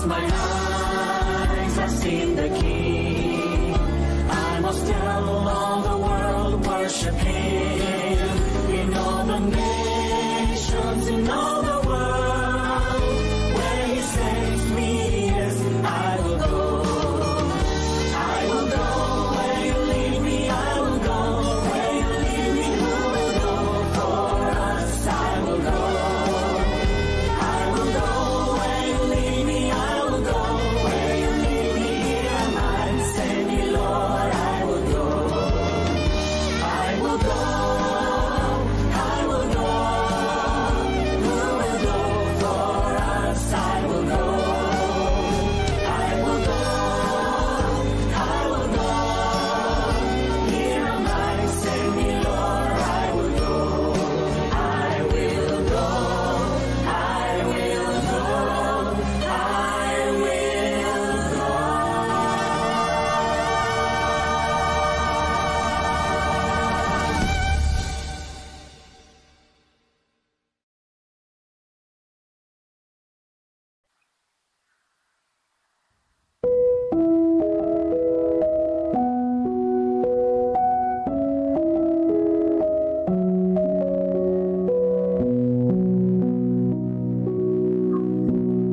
my eyes have seen the King. I must tell all the world, worship Him. In all the nations, in all the world, where He sends me, yes, I will go. I will go where You lead me. I will go where You lead me. Who will go for us? I will go. I will go where You lead me. I will go where You lead me. Here am I, send me, Lord. I will go. I will go. I will go. Who will go for us? I will go. I will go. I will go. Here am I, send me, Lord. I will go. I will go. I will go. I will go.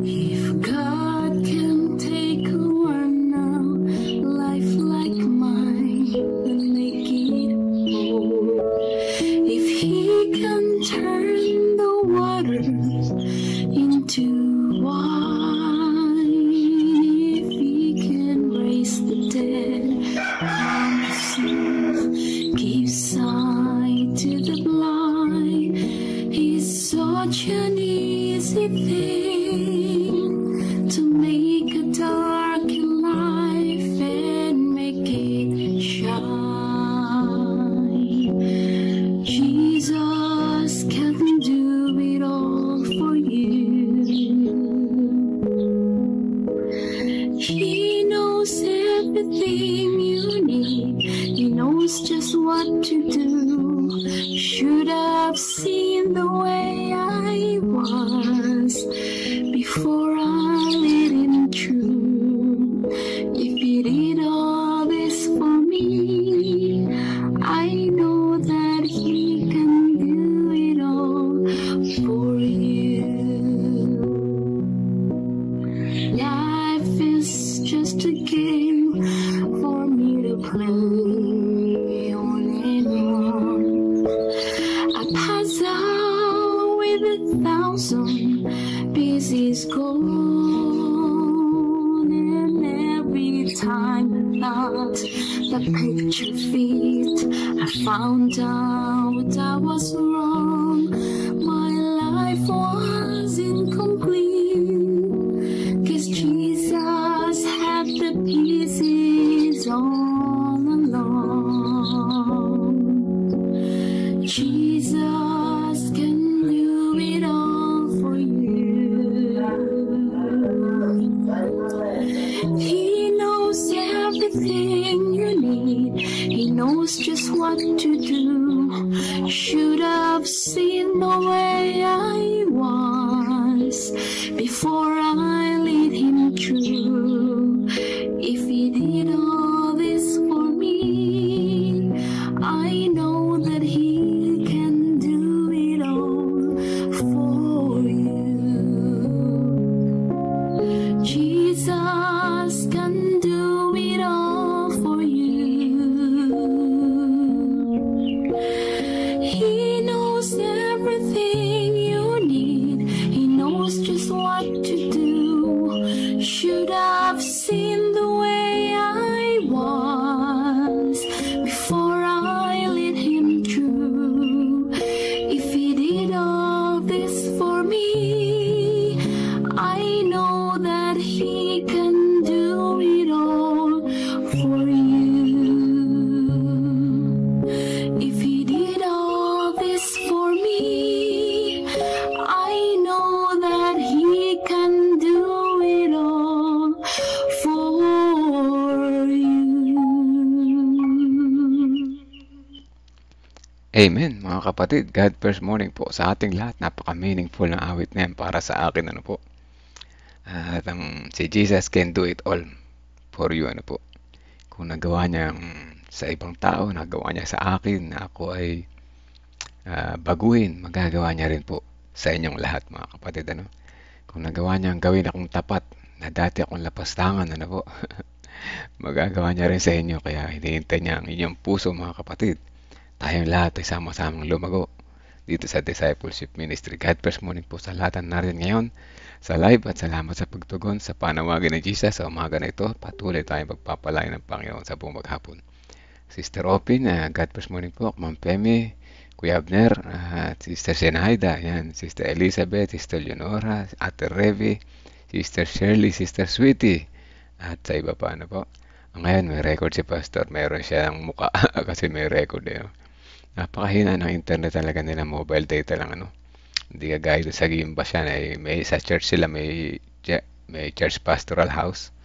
If God can take one now, life like mine, and make it whole. If He can turn the waters into wine, if He can raise the dead, calm the seas, give sight to the blind, He's such an easy thing to make a dark life and make it shine. Jesus can do it all for you. He knows everything you need. He knows just what to do. Should have seen the way I was before I let Him through. If He did all this for me, I know that He can do it all for you. Life is just a game for me to play on and on. I pass out with 1,000 pieces gold, and every time I thought the picture fit, I found out I was wrong. My life was incomplete, 'cause Jesus had the pieces all along. Jesus can do it all for you. He knows everything you need. He knows just what to do. Should have seen the way I was before I let Him through. If He did all this for me, I know that He can do it all for you. Jesus can do it all for you. He knows everything you need. He knows just what to do. Should have seen the way I was before I let Him through. If He did all this for me, I know that He can do it all for you. If He did all this for me, I know that He can do it all for you. Amen, mga kapatid. God first morning po sa ating lahat. Napaka-meaningful na awit na yan para sa akin. At si Jesus can do it all for you, ano po. Kung nagawa niya sa ibang tao, nagawa niya sa akin, na ako ay baguhin, magagawa niya rin po sa inyong lahat, mga kapatid, ano. Kung nagawa niyang gawin akong tapat, na dati akong lapastangan, ano po, magagawa niya rin sa inyo. Kaya hinihintay niya ang inyong puso, mga kapatid. Tayong lahat ay sama-samang lumago dito sa Discipleship Ministry. God bless morning po sa lahat na narin ngayon sa live, at salamat sa pagtugon sa panawagan ni Jesus sa umaga na ito. Patuloy tayong pagpapalain ng Panginoon sa buong maghapon. Sister Opin, God bless morning po. Ma'am Pemi, Kuya Abner, Sister Senaida, yan, Sister Elizabeth, Sister Leonora, Ate Revi, Sister Shirley, Sister Sweetie, at sa iba pa, ano po. Ngayon may record si Pastor, mayroon siyang muka kasi may record eh. No? Napakahina ng internet talaga nila, mobile data lang, ano. Hindi kagaya doon sa Gimba siya, may sa church sila, may church pastoral house.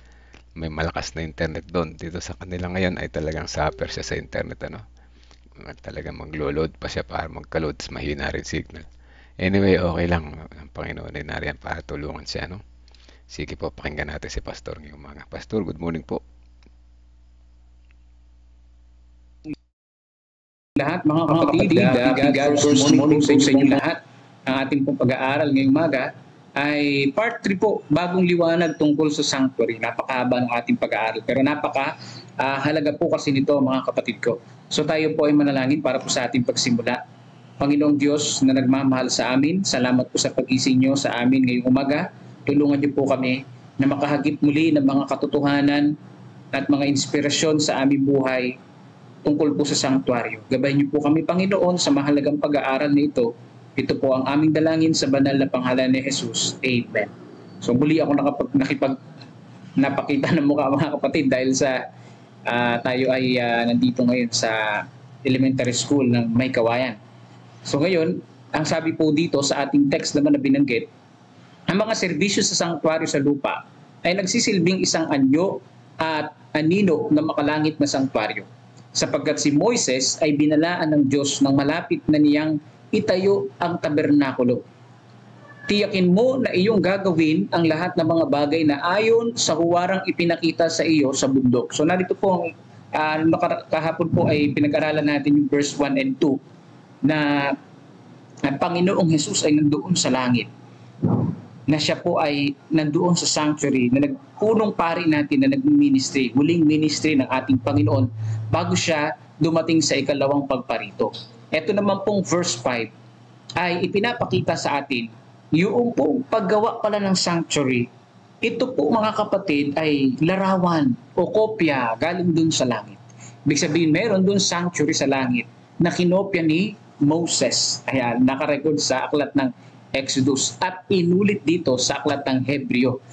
May malakas na internet doon. Dito sa kanila ngayon ay talagang suffer siya sa internet, ano. Talagang maglo-load pa siya para magka-load, mahina rin signal. Anyway, okay lang. Ang Panginoon ay nariyan para tulungan siya, no. Sige po, pakinggan natin si Pastor ngayong umaga. Pastor, good morning po. Lahat, mga kapatid, God first morning sa inyo lahat. Ang ating pong pag-aaral ngayong umaga ay part 3 po, bagong liwanag tungkol sa sanctuary. Napakahaba ng ating pag-aaral, pero halaga po kasi nito, mga kapatid ko. So tayo po ay manalangin para po sa ating pagsimula. Panginoong Diyos na nagmamahal sa amin, salamat po sa pag-ising nyo sa amin ngayong umaga. Tulungan niyo po kami na makahagip muli ng mga katotohanan at mga inspirasyon sa aming buhay tungkol po sa sanctuaryo. Gabayan niyo po kami, Panginoon, sa mahalagang pag-aaral na ito. Ito po ang aming dalangin sa banal na pangalan ni Jesus. Amen. So muli ako napakita ng mukha, mga kapatid, dahil sa tayo ay nandito ngayon sa elementary school ng May Kawayan. So ngayon, ang sabi po dito sa ating text naman na binanggit, ang mga serbisyo sa sanctuaryo sa lupa ay nagsisilbing isang anyo at anino na makalangit na sanctuaryo, sapagkat si Moises ay binalaan ng Diyos nang malapit na niyang itayo ang tabernakulo. Tiyakin mo na iyong gagawin ang lahat ng mga bagay na ayon sa huwarang ipinakita sa iyo sa bundok. So narito po, kahapon po ay pinag-aralan natin yung verse 1 and 2 na ang Panginoong Jesus ay nandoon sa langit, na siya po ay nandoon sa sanctuary, na nagpunong pari natin na nag-ministry, huling ministry ng ating Panginoon bago siya dumating sa ikalawang pagparito. Ito naman pong verse 5 ay ipinapakita sa atin yung pong paggawa pala ng sanctuary. Ito po, mga kapatid, ay larawan o kopya galing dun sa langit. Ibig sabihin, meron dun sanctuary sa langit na kinopya ni Moses. Ayan, nakarecord sa aklat ng Exodus at inulit dito sa aklat ng Hebreo.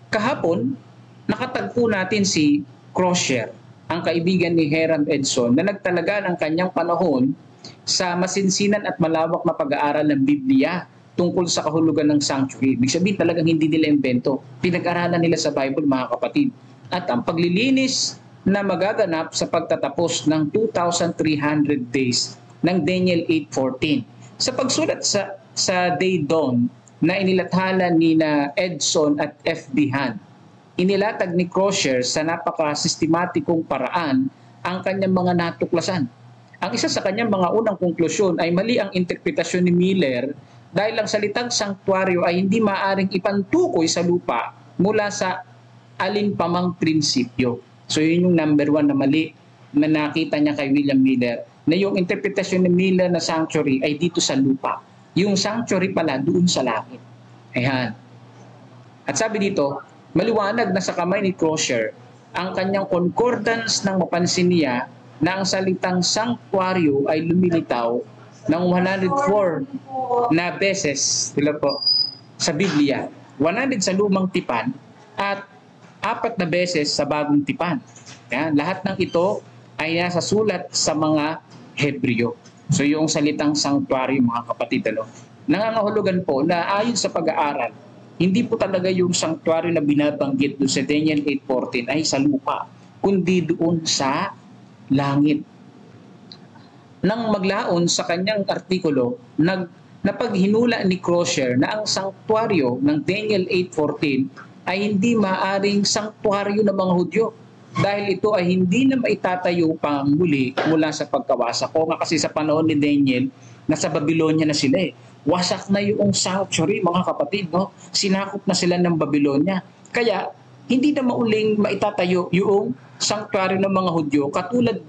Kahapon, nakatagpo natin si Crosier, ang kaibigan ni Hiram Edson, na nagtalaga ng kanyang panahon sa masinsinan at malawak na pag-aaral ng Biblia tungkol sa kahulugan ng sanctuary. Ibig sabihin, talagang hindi nila invento. Pinag-aralan nila sa Bible, mga kapatid. At ang paglilinis na magaganap sa pagtatapos ng 2,300 days ng Daniel 8:14. Sa pagsulat sa Day Dawn na inilathala ni na Edson at F.B. Han, inilatag ni Crosier sa napaka-sistematikong paraan ang kanyang mga natuklasan. Ang isa sa kanyang mga unang konklusyon ay mali ang interpretasyon ni Miller dahil ang salitang sanctuaryo ay hindi maaring ipantukoy sa lupa mula sa alinpamang prinsipyo. So yun yung number 1 na mali na nakita niya kay William Miller, na yung interpretasyon ni Miller na sanctuary ay dito sa lupa. Yung sanctuary pala doon sa langit. Ayan. At sabi dito, maliwanag na sa kamay ni Crosier ang kanyang concordance nang mapansin niya na ang salitang sanctuaryo ay lumilitaw ng 104 na beses sa Biblia. 100 sa lumang tipan at 4 na beses sa bagong tipan. Ayan. Lahat ng ito ay nasa sulat sa mga Hebreo. So yung salitang sanctuary, mga kapatid, nangangahulugan po na ayon sa pag-aaral, hindi po talaga yung sanctuary na binabanggit doon sa Daniel 8:14 ay sa lupa, kundi doon sa langit. Nang maglaon sa kanyang artikulo, napaghinula ni Crosier na ang sanctuaryo ng Daniel 8:14 ay hindi maaring sanktuaryo ng mga Hudyo. Dahil ito ay hindi na maitatayo pang muli mula sa pagkawasak. O nga kasi sa panahon ni Daniel, nasa Babylonia na sila eh. Wasak na yung sanctuary, mga kapatid. No? Sinakop na sila ng Babylonia. Kaya, hindi na mauling maitatayo yung sanctuary ng mga Hudyo katulad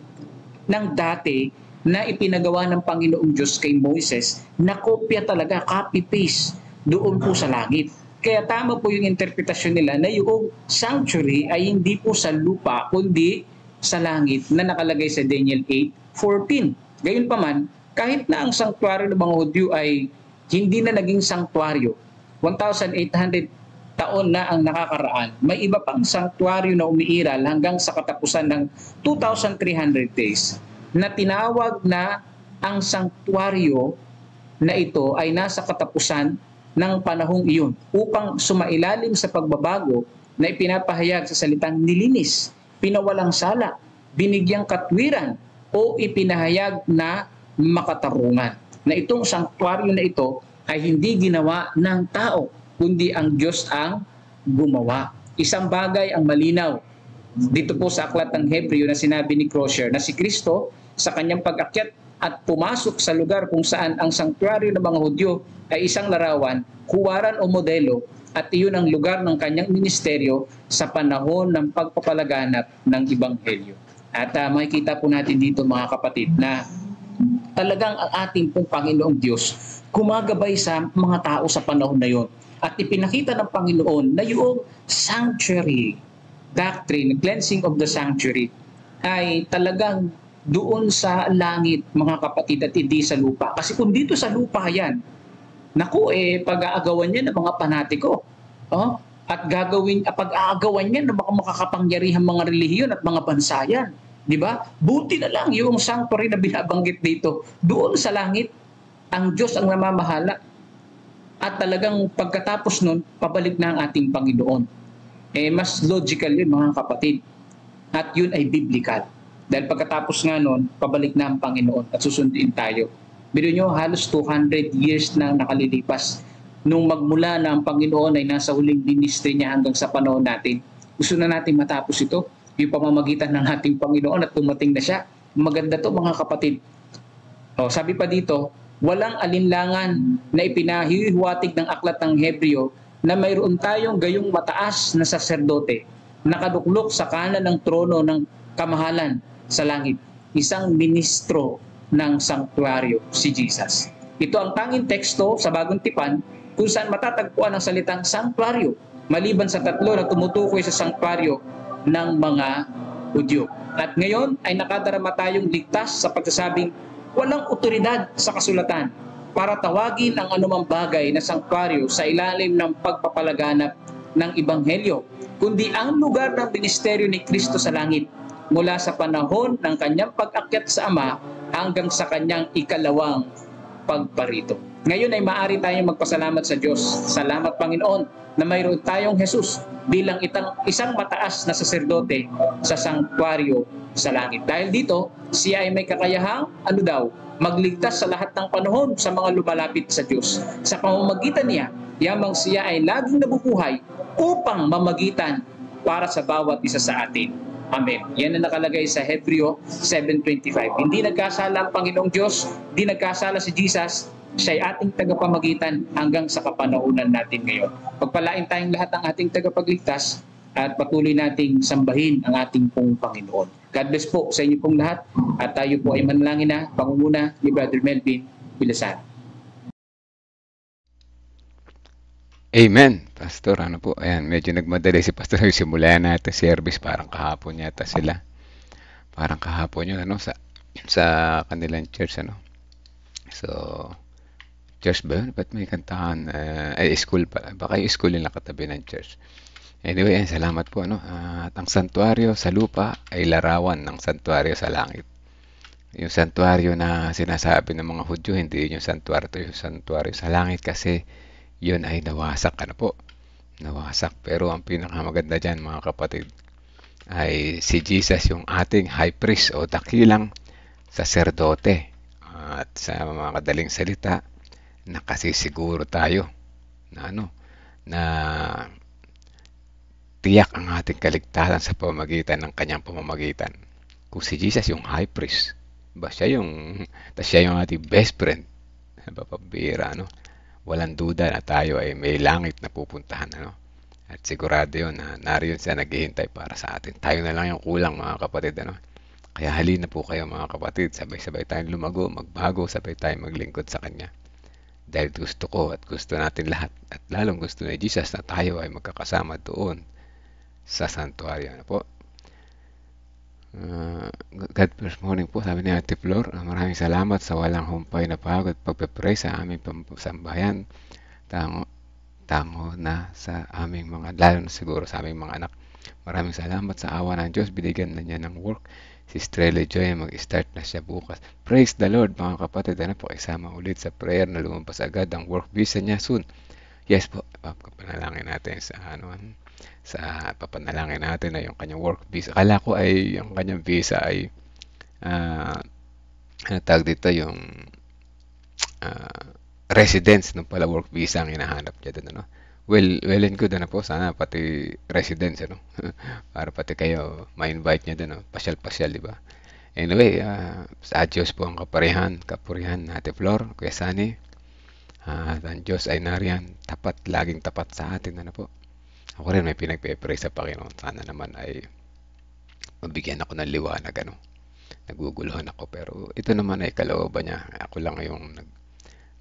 ng dati na ipinagawa ng Panginoong Diyos kay Moises na kopya talaga, copy-paste doon po sa langit. Kaya tama po yung interpretasyon nila na yung sanctuary ay hindi po sa lupa kundi sa langit na nakalagay sa Daniel 8:14. Gayunpaman, kahit na ang sanctuary ng mga Hudyo ay hindi na naging sanctuaryo, 1,800 taon na ang nakakaraan, may iba pang sanctuaryo na umiiral hanggang sa katapusan ng 2,300 days na tinawag na ang sanctuaryo na ito ay nasa katapusan ng panahong iyon upang sumailalim sa pagbabago na ipinapahayag sa salitang nilinis, pinawalang sala, binigyang katwiran o ipinahayag na makatarungan. Na itong sanctuaryo na ito ay hindi ginawa ng tao, kundi ang Diyos ang gumawa. Isang bagay ang malinaw dito po sa aklat ng Hebreo na sinabi ni Crosier na si Kristo sa kanyang pag-akyat at pumasok sa lugar kung saan ang sanctuaryo ng mga Hudyo ay isang larawan, huwaran o modelo, at iyon ang lugar ng kanyang ministeryo sa panahon ng pagpapalaganap ng Ebanghelyo. At makikita po natin dito mga kapatid na talagang ang ating pong Panginoong Diyos gumagabay sa mga tao sa panahon na yon. At ipinakita ng Panginoon na yung sanctuary doctrine, cleansing of the sanctuary, ay talagang doon sa langit mga kapatid at hindi sa lupa. Kasi kung dito sa lupa yan, naku pag-aagawan niya ng mga panatiko. Oh? At pag-aagawan niya ng mga makakapangyarihang mga relihiyon at mga bansa yan. Di ba? Buti na lang yung sanctuary na binabanggit dito. Doon sa langit, ang Diyos ang namamahala. At talagang pagkatapos nun, pabalik na ang ating Panginoon. Mas logical yun mga kapatid. At yun ay biblical. Dahil pagkatapos nga nun, pabalik na ang Panginoon at susunduin tayo. Biro nyo, halos 200 years na nakalilipas nung magmula na ang Panginoon ay nasa huling ministry niya hanggang sa panahon natin. Gusto na natin matapos ito, yung pamamagitan ng ating Panginoon at tumating na siya. Maganda to mga kapatid. Sabi pa dito, walang alinlangan na ipinahihiwatig ng aklat ng Hebreo na mayroon tayong gayong mataas na saserdote, nakaduklok sa kanan ng trono ng kamahalan sa langit, isang ministro ng sanktuaryo, si Jesus. Ito ang tanging teksto sa Bagong Tipan kung saan matatagpuan ang salitang sanktuaryo, maliban sa tatlo na tumutukoy sa sanktuaryo ng mga Hudyo. At ngayon ay nakadarama tayong ligtas sa pagsasabing walang otoridad sa kasulatan para tawagin ang anumang bagay na sanktuaryo sa ilalim ng pagpapalaganap ng Ebanghelyo, kundi ang lugar ng ministeryo ni Kristo sa langit mula sa panahon ng kanyang pag-akyat sa Ama hanggang sa kanyang ikalawang pagparito. Ngayon ay maaari tayong magpasalamat sa Diyos. Salamat Panginoon na mayroon tayong Jesus bilang isang mataas na saserdote sa sanktuaryo sa langit. Dahil dito, siya ay may kakayahang magligtas sa lahat ng panahon sa mga lumalapit sa Diyos. Sa pamamagitan niya, yamang siya ay laging nabubuhay upang mamagitan para sa bawat isa sa atin. Amen. Yan ang nakalagay sa Hebreo 7:25. Hindi nagkasala ang Panginoong Diyos, hindi nagkasala si Jesus, siya ay ating tagapamagitan hanggang sa kapanahunan natin ngayon. Pagpalain tayong lahat ng ating tagapagligtas at patuloy nating sambahin ang ating pong Panginoon. God bless po sa inyo pong lahat at tayo po ay manalangin na pangunguna ni Brother Melvin Villasan. Amen, Pastor. Ayan, medyo nagmadali si Pastor. Simula natin service, parang kahapon yata sila. Parang kahapon yun, sa kanilang church, So, church ba yun? Ba't may kantahan? School pa. Baka yung school yung nakatabi ng church. Anyway, salamat po, At ang santuario sa lupa ay larawan ng santuario sa langit. Yung santuario na sinasabi ng mga Hudyo, hindi yung santuario sa langit kasi yun ay nawasak, nawasak. Pero ang pinakamaganda dyan, mga kapatid, ay si Jesus, yung ating high priest o dakilang saserdote. At sa mga kadaling salita, nakasisiguro tayo na tiyak ang ating kaligtasan sa pamamagitan ng kanyang pamamagitan. Kung si Jesus yung high priest, siya yung ating best friend. Pabira, no? Walang duda na tayo ay may langit na pupuntahan, ano? At sigurado yun na nariyan siya naghihintay para sa atin. Tayo na lang yung kulang, mga kapatid, ano? Kaya halina po kayo, mga kapatid, sabay-sabay tayong lumago, magbago, sabay tayong maglingkod sa Kanya. Dahil gusto ko at gusto natin lahat, at lalong gusto ni Jesus na tayo ay magkakasama doon sa santuaryo, ano po? God first morning po, sabi ni Ate Flor. Maraming salamat sa walang humpay na pagod pagpe-pray sa aming sambahayan. Tango na sa aming mga, lalo na siguro sa aming mga anak. Maraming salamat sa awa ng Diyos. Binigyan na niya ng work. Si Estrella Joy, mag-start na siya bukas. Praise the Lord, mga kapatid. Pakisama ulit sa prayer na lumabas agad ang work visa niya soon. Yes po, papanalangin natin papanalangin natin na yung kanyang work visa. Akala ko ay yung kanyang visa ay tag dito yung residence, no pala work visa ang hinahanap niya doon, ano. Well and good, ano po, sana pati residence, ano. Para pati kayo ma-invite niya doon, no? Pasyal-pasyal, di ba? Anyway, sa Diyos po ang kapurihan Ate Flor, Kuya Sani. At ang Diyos ay nariyan, laging tapat sa atin, ano po. Ako rin may pinagpe-pray sa Panginoon. Sana naman ay mabigyan ako ng liwanag, ano. Naguguluhan ako, pero ito naman ay kalooban niya. Ako lang yung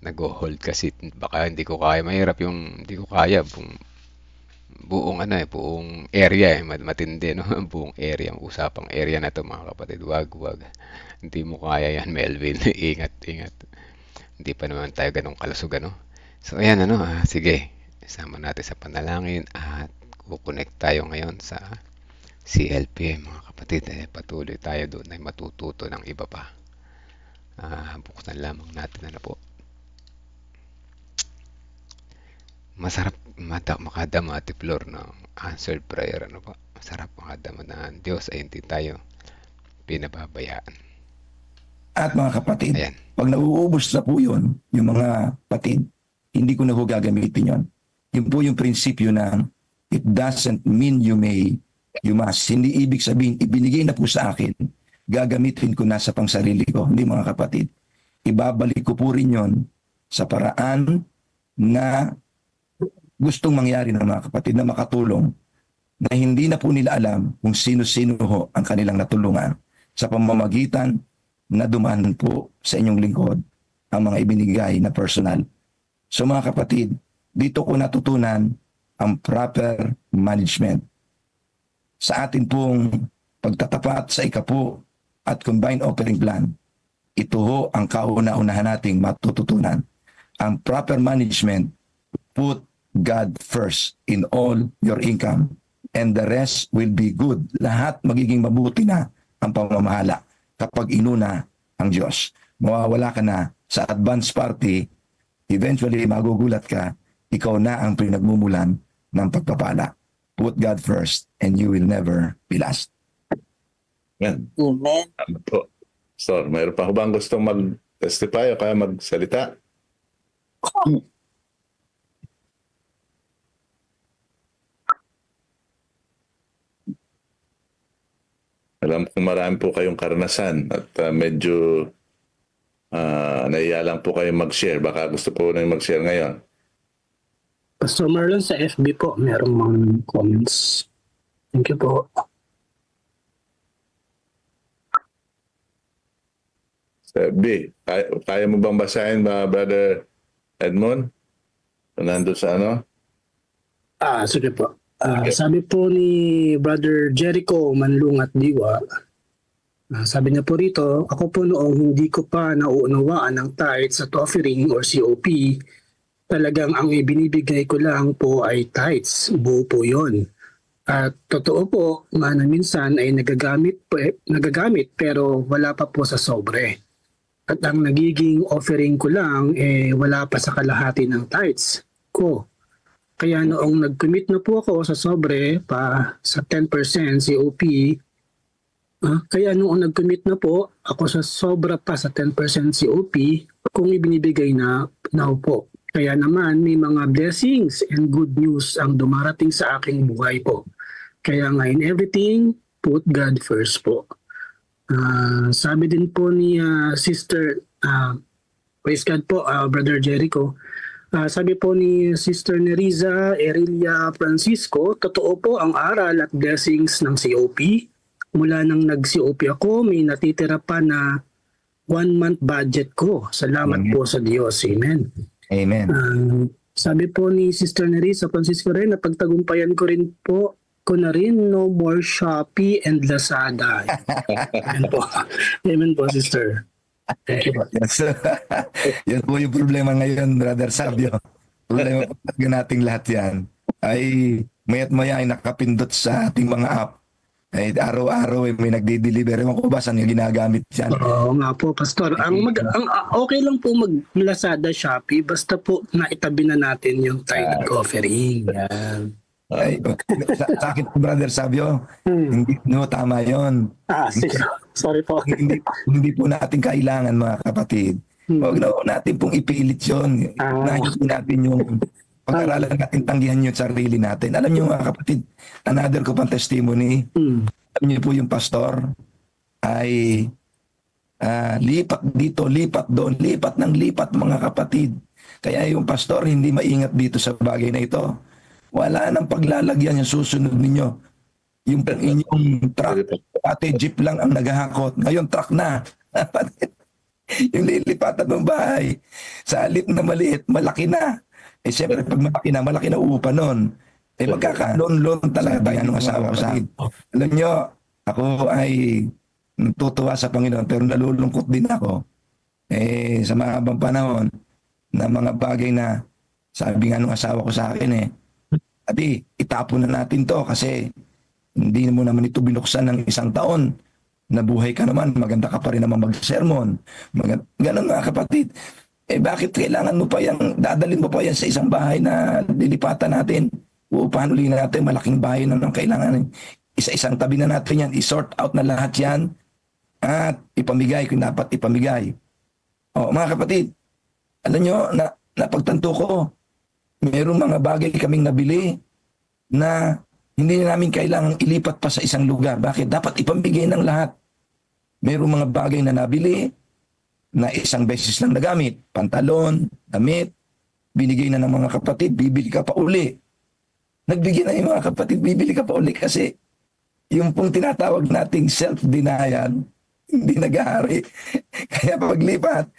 nag-hold kasi baka hindi ko kaya. Mahirap yung hindi ko kaya buong area, matindi, no. Buong area, usapang area na to, mga kapatid. Wag. Hindi mo kaya yan, Melvin. Ingat. Hindi pa naman tayo ganong kalusog, ano. So ayan, ano, sige. Isama natin sa panalangin at kukonect tayo ngayon sa CLP, mga kapatid. Patuloy tayo doon ay matututo ng iba pa. Buksan lamang natin, ano po. Masarap makadama, Ate Flor, ng answered prayer, ano po. Masarap makadama na ang Diyos ay hindi tayo pinababayaan. At mga kapatid, Ayan. pag nauubos na po yun, yung mga kapatid, hindi ko na po gagamitin yun. Yun po yung prinsipyo na it doesn't mean you must. Hindi ibig sabihin, ibinigay na po sa akin, gagamitin ko na sa pangsarili ko. Hindi, mga kapatid. Ibabalik ko po rin yun sa paraan na gustong mangyari ng mga kapatid, na makatulong, na hindi na po nila alam kung sino-sino ho ang kanilang natulungan sa pamamagitan na dumaan po sa inyong lingkod ang mga ibinigay na personal. So mga kapatid, dito ko natutunan ang proper management. Sa atin pong pagtatapat sa ikapu at combined offering plan, ito ho ang kauna-unahan nating matututunan. Ang proper management, put God first in all your income and the rest will be good. Lahat magiging mabuti na ang pamamahala kapag inuna ang Diyos. Mawawala ka na sa advance party, eventually magugulat ka, ikaw na ang pinagmumulan ng pagpapala. Put God first and you will never be last. Yan. Amen. Ano po? So, mayroon pa bang gustong mag-testify o kaya magsalita? Alam kong marami po kayong karanasan at medyo naiya lang po kayong mag-share. Baka gusto po na mag-share ngayon. Pastor Marlon, sa FB po, merong mga comments. Thank you po. Sa FB, kaya mo bang basahin ba, Brother Edmond? Nandun sa ano? Sige po. Sabi po ni Brother Jericho Manlungat Diwa, sabi niya po rito, ako po noong hindi ko pa nauunawaan ng tithes at offering or COP, talagang ang ibinibigay ko lang po ay tithes, buo po yun. At totoo po, na minsan ay nagagamit pero wala pa po sa sobre. At ang nagiging offering ko lang, wala pa sa kalahati ng tithes ko. Kaya noong nag-commit na po ako sa sobre pa sa 10% COP, kaya noong nag-commit na po ako sa sobra pa sa 10% COP, kung ibinibigay na po. Kaya naman may mga blessings and good news ang dumarating sa aking buhay po. Kaya nga in everything, put God first po. Sabi din po ni Sister, praise God po, Brother Jericho, sabi po ni Sister Neriza Erilia Francisco, totoo po ang aral at blessings ng COP. Mula nang nag-COP ako, may natitira pa na 1-month budget ko. Salamat po sa Diyos. Amen. Amen. Sabi po ni Sister Neriza Francisco rin, napagtagumpayan ko rin po ko na rin, no more Shopee and Lazada. Amen po. Amen po, Sister. Thank you po. Yes. Yan po yung problema ngayon, Brother Sabio. Problema po nating lahat yan ay maya't maya ay nakapindot sa ating mga app. Ay araw-araw may nagdi-deliver. Ewan ko ba saan yung ginagamit yan? Oo nga po, Pastor. Ang okay lang po mag-Lazada, Shopee, basta po naitabi na natin yung tithe offering. Yan. Ay, sa akin, Brother Sabio, hindi tama yon. Sige. Sorry po. hindi po natin kailangan, mga kapatid. Huwag na natin pong ipilit yun. Unahin po natin yung pag-aralan natin, tanggihan yung sarili natin. Alam niyo, mga kapatid, another ko pang testimony. Alam niyo po yung pastor ay lipat dito, lipat doon, lipat ng lipat, mga kapatid. Kaya yung pastor hindi maingat dito sa bagay na ito. Wala nang paglalagyan yung susunod ninyo. Yung inyong truck, ate jeep lang ang naghahakot. Ngayon truck na. Yung lilipatan ng bahay. Sa halip na maliit, malaki na. Eh siyempre pag malaki na upa nun. Eh magkakaroon talaga tayo ng asawa ko sa akin. Alam nyo, ako ay natutuwa sa Panginoon pero nalulungkot din ako. Eh sa mahabang panahon na mga bagay na sabi nga ng asawa ko sa akin Ati, itapon na natin to kasi hindi mo naman ito binuksan ng 1 taon. Nabuhay ka naman, maganda ka pa rin naman mag-sermon. Ganun mga kapatid. Eh bakit kailangan mo pa yan, dadalhin mo pa yan sa isang bahay na lilipatan natin? Uupahan uli natin, malaking bahay na kailangan. Isa-isang tabi na natin yan, isort out na lahat yan at ipamigay kung dapat ipamigay. O mga kapatid, alam nyo, napagtanto ko, mayroong mga bagay kaming nabili na hindi na namin kailangang ilipat pa sa isang lugar. Bakit? Dapat ipamigay ng lahat. Mayroong mga bagay na nabili na isang beses lang nagamit. Pantalon, damit, binigay na ng mga kapatid, bibili ka pa uli. Nagbigay na yung mga kapatid, bibili ka pa uli kasi yung pong tinatawag nating self-denial, hindi nag-ahari. Kaya paglipat,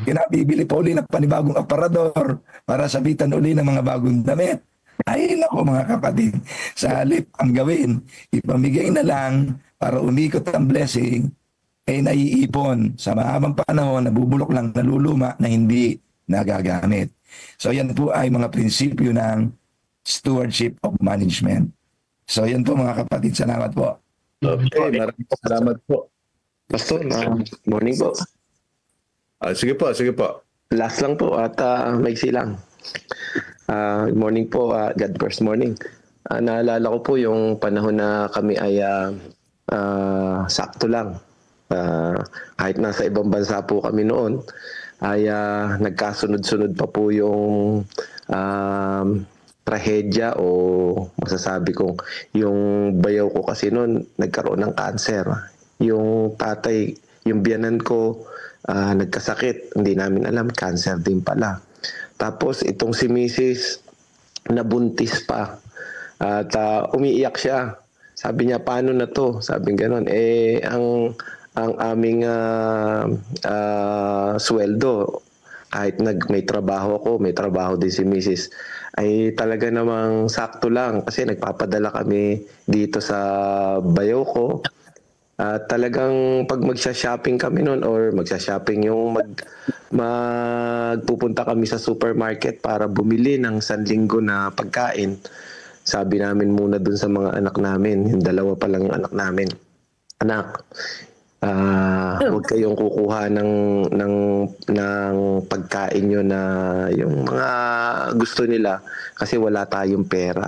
kinabibili pa uli ng panibagong aparador para sabitan uli ng mga bagong damit. Ay nako mga kapatid, sa halip ang gawin, ipamigay na lang para umikot ang blessing, naiipon. Sa mahabang panahon, nabubulok lang, naluluma na hindi nagagamit. So yan po ay mga prinsipyo ng stewardship of management. So yan po mga kapatid, salamat po. Okay, maraming salamat po. Pastor, morning po. Sige po. Last lang po at maiksi lang. Good morning po, God first morning. Naalala ko po yung panahon na kami ay sakto lang. Kahit nasa ibang bansa po kami noon, ay nagkasunod-sunod pa po yung trahedya o masasabi kong yung bayaw ko kasi noon nagkaroon ng cancer. Yung tatay, yung biyanan ko, nagkasakit. Hindi namin alam, cancer din pala. Tapos itong si Mrs. nabuntis pa. At umiiyak siya. Sabi niya, paano na to? Sabi gano'n. Ang aming sweldo, kahit may trabaho ako, may trabaho din si Mrs. ay talaga namang sakto lang. Kasi nagpapadala kami dito sa bayaw ko. Talagang pag magsha-shopping kami noon or magsha-shopping yung magpupunta kami sa supermarket para bumili ng sanlinggo na pagkain. Sabi namin muna dun sa mga anak namin, yung 2 pa lang yung anak namin. Anak, huwag kayong kukuha ng pagkain nyo na yung mga gusto nila kasi wala tayong pera.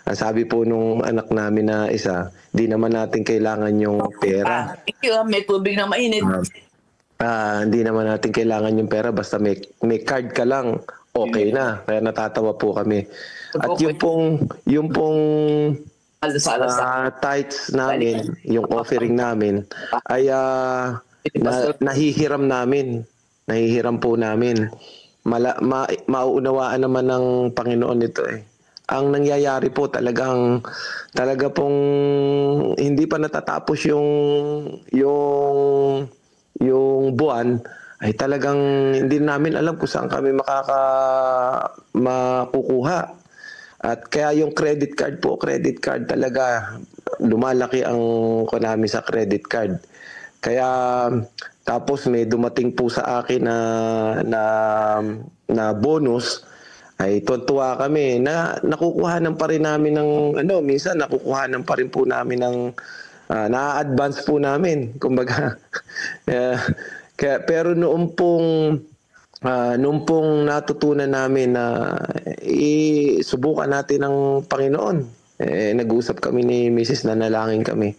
Sabi po nung anak namin na isa, di naman natin kailangan yung pera. Thank you, may tubig na mainit. Hindi naman natin kailangan yung pera, basta may card ka lang, okay na. Kaya natatawa po kami. At yung pong tithes namin, yung offering namin, ay nahihiram namin. Nahihiram po namin. Mauunawaan naman ng Panginoon ito eh. Ang nangyayari po talaga pong hindi pa natatapos yung buwan, ay talagang hindi namin alam kung saan kami makukuha. At kaya yung credit card talaga, lumalaki ang namin sa credit card. Kaya tapos may dumating po sa akin na bonus, ay tuwa kami na nakukuhanan pa rin namin ng minsan nakukuhanan pa rin po namin ng na-advance po namin, kumbaga. Pero noong pong natutunan namin na subukan natin ng Panginoon, nag-usap kami ni Mrs. Nanalangin kami.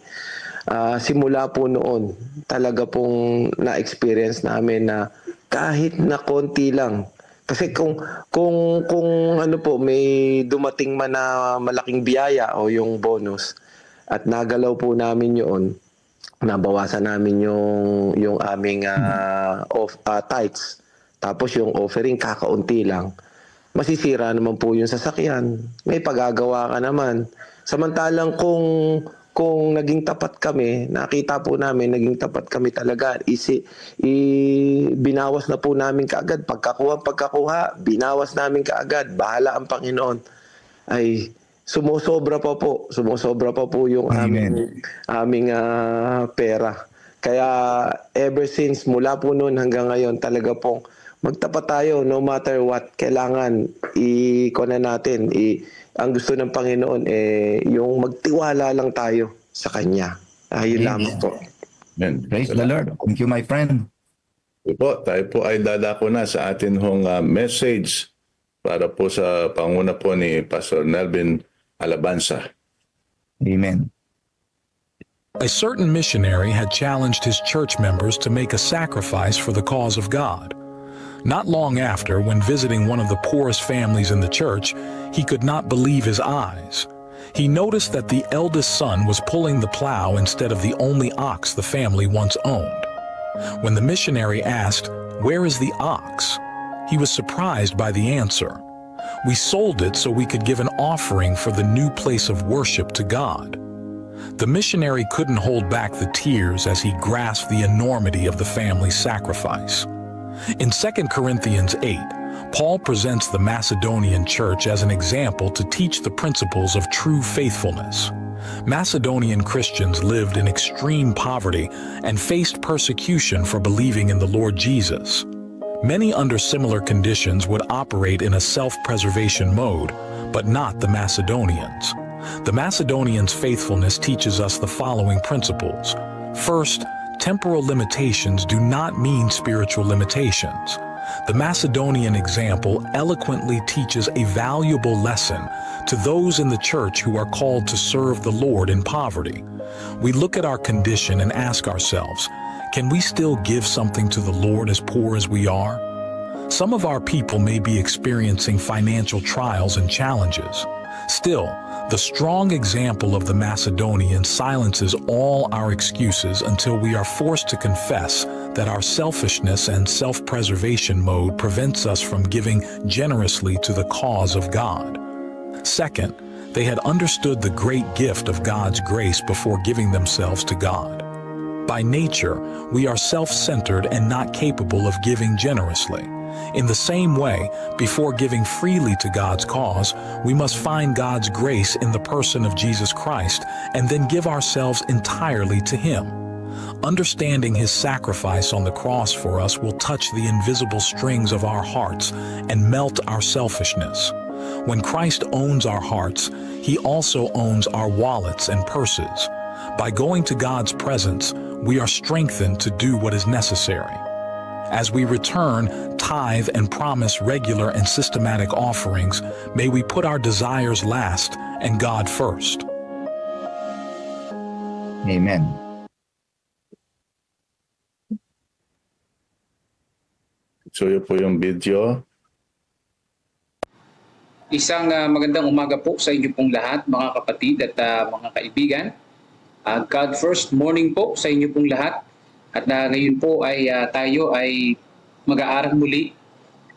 Simula po noon, talaga pong na-experience namin na kahit na konti lang. Kasi kung may dumating man na malaking biyaya o yung bonus at nagalaw po namin yun, nabawasan namin yung aming tithes, tapos yung offering kakaunti lang, masisira naman po yung sasakyan. May pagagawa ka naman. Samantalang kung naging tapat kami, nakita po namin, naging tapat kami talaga. Binawas na po namin kaagad. Pagkakuha, binawas namin kaagad. Bahala ang Panginoon. Ay, sumusobra pa po yung aming pera. Kaya ever since, mula po noon hanggang ngayon, talaga pong magtapat tayo no matter what. Kailangan i-kona natin. Ang gusto ng Panginoon yung magtiwala lang tayo sa Kanya. Ayun lamang po. Amen. Praise the Lord. Thank you, my friend. Tayo po ay dadako na sa atin hong message para po sa panguna po ni Pastor Nelvin Alabanza. Amen. A certain missionary had challenged his church members to make a sacrifice for the cause of God. Not long after, when visiting one of the poorest families in the church, he could not believe his eyes. He noticed that the eldest son was pulling the plow instead of the only ox the family once owned. When the missionary asked, "Where is the ox?" he was surprised by the answer. "We sold it so we could give an offering for the new place of worship to God." The missionary couldn't hold back the tears as he grasped the enormity of the family's sacrifice. In 2 Corinthians 8, Paul presents the Macedonian church as an example to teach the principles of true faithfulness. Macedonian Christians lived in extreme poverty and faced persecution for believing in the Lord Jesus. Many under similar conditions would operate in a self-preservation mode, but not the Macedonians. The Macedonians' faithfulness teaches us the following principles. First, temporal limitations do not mean spiritual limitations. The Macedonian example eloquently teaches a valuable lesson to those in the church who are called to serve the Lord in poverty. We look at our condition and ask ourselves, can we still give something to the Lord as poor as we are? Some of our people may be experiencing financial trials and challenges. Still, the strong example of the Macedonians silences all our excuses until we are forced to confess that our selfishness and self-preservation mode prevents us from giving generously to the cause of God. Second, they had understood the great gift of God's grace before giving themselves to God. By nature, we are self-centered and not capable of giving generously. In the same way, before giving freely to God's cause, we must find God's grace in the person of Jesus Christ and then give ourselves entirely to Him. Understanding His sacrifice on the cross for us will touch the invisible strings of our hearts and melt our selfishness. When Christ owns our hearts, He also owns our wallets and purses. By going to God's presence, we are strengthened to do what is necessary. As we return, tithe, and promise regular and systematic offerings, may we put our desires last and God first. Amen. So yun po yung video. Isang magandang umaga po sa inyo pong lahat, mga kapatid at mga kaibigan. God first morning po sa inyo pong lahat. At ngayon po ay tayo ay mag-aaral muli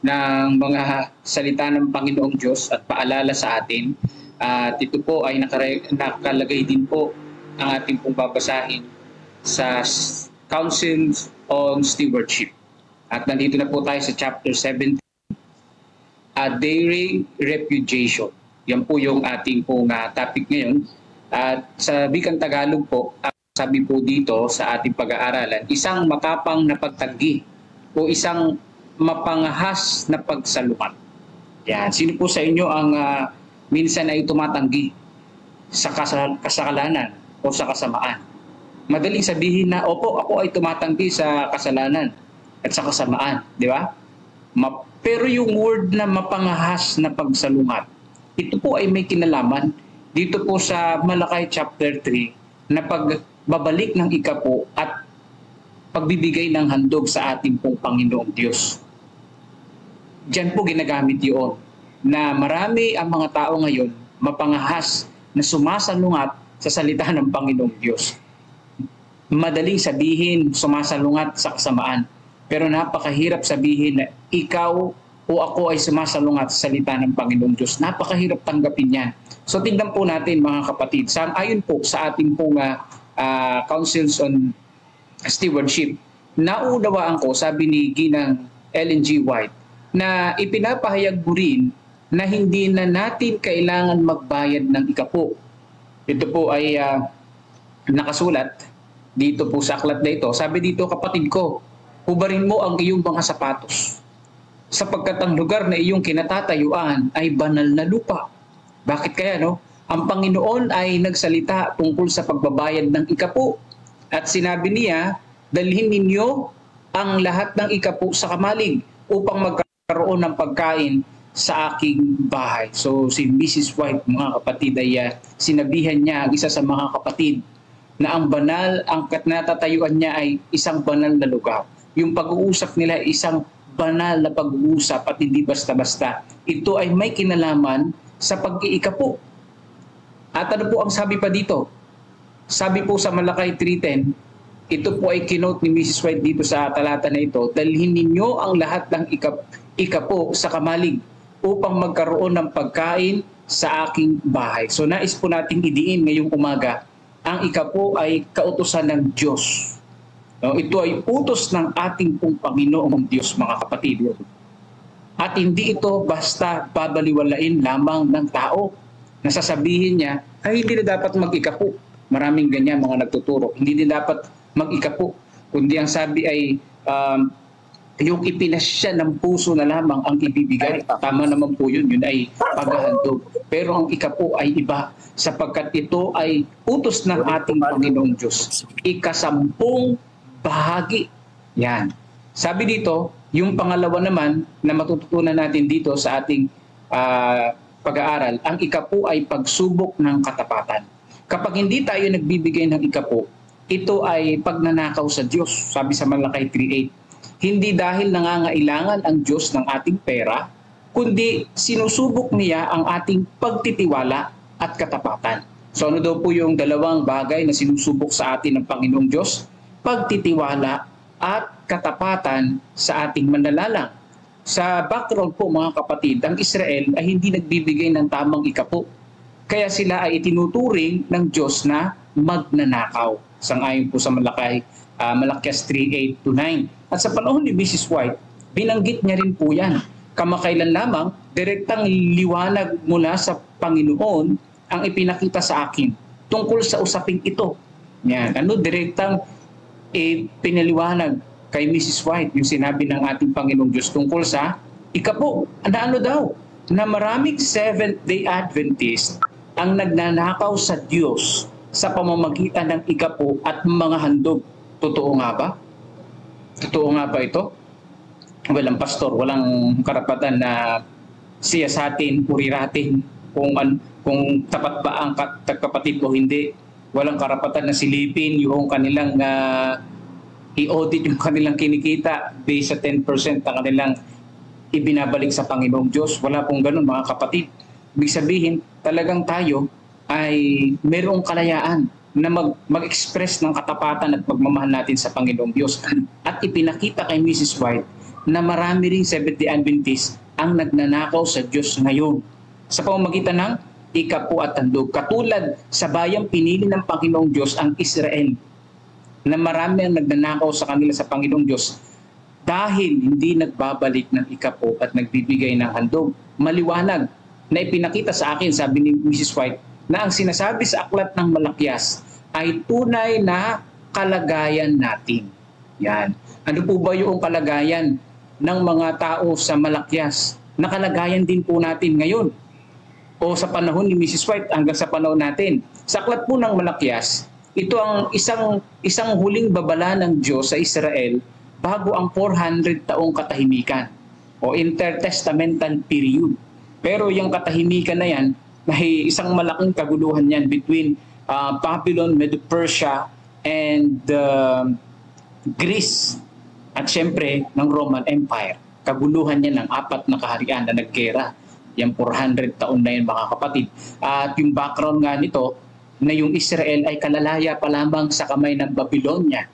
ng mga salita ng Panginoong Diyos at paalala sa atin. At ito po ay nakalagay din po ang ating pong babasahin sa Council on Stewardship. At nandito na po tayo sa chapter 17. Daring repudiation. Yan po yung ating pong topic ngayon. At sa Bikang Tagalog po, sabi po dito sa ating pag-aaralan, isang matapang na pagtanggi o isang mapangahas na pagsalungat. Yan. Sino po sa inyo ang minsan ay tumatanggi sa kasalanan o sa kasamaan? Madaling sabihin na, opo, ako ay tumatanggi sa kasalanan at sa kasamaan. Di ba? Pero yung word na mapangahas na pagsalungat, ito po ay may kinalaman dito po sa Malakay chapter 3 na pagbabalik ng ikapo at pagbibigay ng handog sa ating pong Panginoong Diyos. Diyan po ginagamit yun na marami ang mga tao ngayon mapangahas na sumasalungat sa salita ng Panginoong Diyos. Madaling sabihin sumasalungat sa kasamaan. Pero napakahirap sabihin na ikaw o ako ay sumasalungat sa salita ng Panginoong Diyos. Napakahirap tanggapin yan. So tingnan po natin mga kapatid. Ayon po sa ating pong Councils on Stewardship, naunawaan ko, sabi ni Ginang Ellen G. White, na ipinapahayag mo rin na hindi na natin kailangan magbayad ng ikapo. Ito po ay nakasulat dito po sa aklat na ito. Sabi dito, kapatid ko, hubarin mo ang iyong mga sapatos, sapagkat ang lugar na iyong kinatatayuan ay banal na lupa. Bakit kaya, no? Ang Panginoon ay nagsalita tungkol sa pagbabayad ng ikapo. At sinabi niya, dalhin ninyo ang lahat ng ikapo sa kamalig upang magkaroon ng pagkain sa aking bahay. So si Mrs. White, mga kapatid, ay sinabihan niya ang isa sa mga kapatid na ang banal, ang natatayuan niya ay isang banal na lugar. Yung pag-uusap nila ay isang banal na pag-uusap at hindi basta-basta. Ito ay may kinalaman sa pag-iikapo. At ano po ang sabi pa dito? Sabi po sa Malakay 3:10, ito po ay kinote ni Mrs. White dito sa talata na ito, dalhin ninyo ang lahat ng ikapo sa kamalig upang magkaroon ng pagkain sa aking bahay. So nais po nating idiin ngayong umaga, ang ikapo ay kautusan ng Diyos. No, ito ay utos ng ating pong Panginoong Diyos, mga kapatid. At hindi ito basta babaliwalain lamang ng tao na sasabihin niya ay hindi na dapat mag-ikapo. Maraming ganyan mga nagtuturo. Hindi na dapat mag-ikapo. Kundi ang sabi ay yung ipinasya ng puso na lamang ang ibibigay. Tama naman po yun. Yun ay paghahandog. Pero ang ikapo ay iba sapagkat ito ay utos ng ating Panginoong Diyos. Ikasampung bahagi. Yan. Sabi dito, yung pangalawa naman na matututunan natin dito sa ating pag-aaral, ang ikapo ay pagsubok ng katapatan. Kapag hindi tayo nagbibigay ng ikapo, ito ay pagnanakaw sa Diyos. Sabi sa Malakay 3:8, hindi dahil nangangailangan ang Diyos ng ating pera, kundi sinusubok niya ang ating pagtitiwala at katapatan. So ano daw po yung dalawang bagay na sinusubok sa atin ng Panginoong Diyos? Pagtitiwala at katapatan sa ating manlalalang. Sa background po mga kapatid, ang Israel ay hindi nagbibigay ng tamang ikapo. Kaya sila ay itinuturing ng Diyos na magnanakaw. Sangayon po sa Malakyas 3:8-9. At sa panahon ni Mrs. White, binanggit niya rin po yan. Kamakailan lamang, direktang liwanag mula sa Panginoon ang ipinakita sa akin tungkol sa usaping ito. Yan. Direktang pinaliwanag kay Mrs. White yung sinabi ng ating Panginoong Diyos tungkol sa ikapo. Ano daw? Na maraming Seventh-day Adventist ang nagnanakaw sa Diyos sa pamamagitan ng ikapo at mga handog. Totoo nga ba? Totoo nga ba ito? Walang pastor, walang karapatan na siyasatin, puriratin kung tapat ba ang kapatid o hindi. Walang karapatan na silipin yung kanilang i-audit yung kanilang kinikita based sa 10% ang kanilang ibinabalik sa Panginoong Diyos. Wala pong ganun mga kapatid. Ibig sabihin, talagang tayo ay mayroong kalayaan na mag-express ng katapatan at pagmamahal natin sa Panginoong Diyos. At ipinakita kay Mrs. White na marami ring Seventh-day Adventist ang nagnanakaw sa Diyos ngayon sa pamamagitan ng ikapo at handog. Katulad sa bayang pinili ng Panginoong Diyos, ang Israel, na marami ang nagnanakaw sa kanila sa Panginoong Diyos dahil hindi nagbabalik ng ikapo at nagbibigay ng handog. Maliwanag na ipinakita sa akin, sabi ni Mrs. White, na ang sinasabi sa aklat ng Malakias ay tunay na kalagayan natin. Yan. Ano po ba yung kalagayan ng mga tao sa Malakias? Na kalagayan din po natin ngayon. O sa panahon ni Mrs. White hanggang sa panahon natin. Sa aklat po ng Malakias, ito ang isang huling babala ng Diyos sa Israel bago ang 400 taong katahimikan o intertestamental period. Pero yung katahimikan na yan, may isang malaking kaguluhan yan between Babylon, Medo-Persia, and Greece. At syempre, ng Roman Empire. Kaguluhan yan ng 4 na kaharian na naggera. Yung 400 taon na yan, mga kapatid. At yung background nga nito, na yung Israel ay kalalaya pa lamang sa kamay ng Babylonia.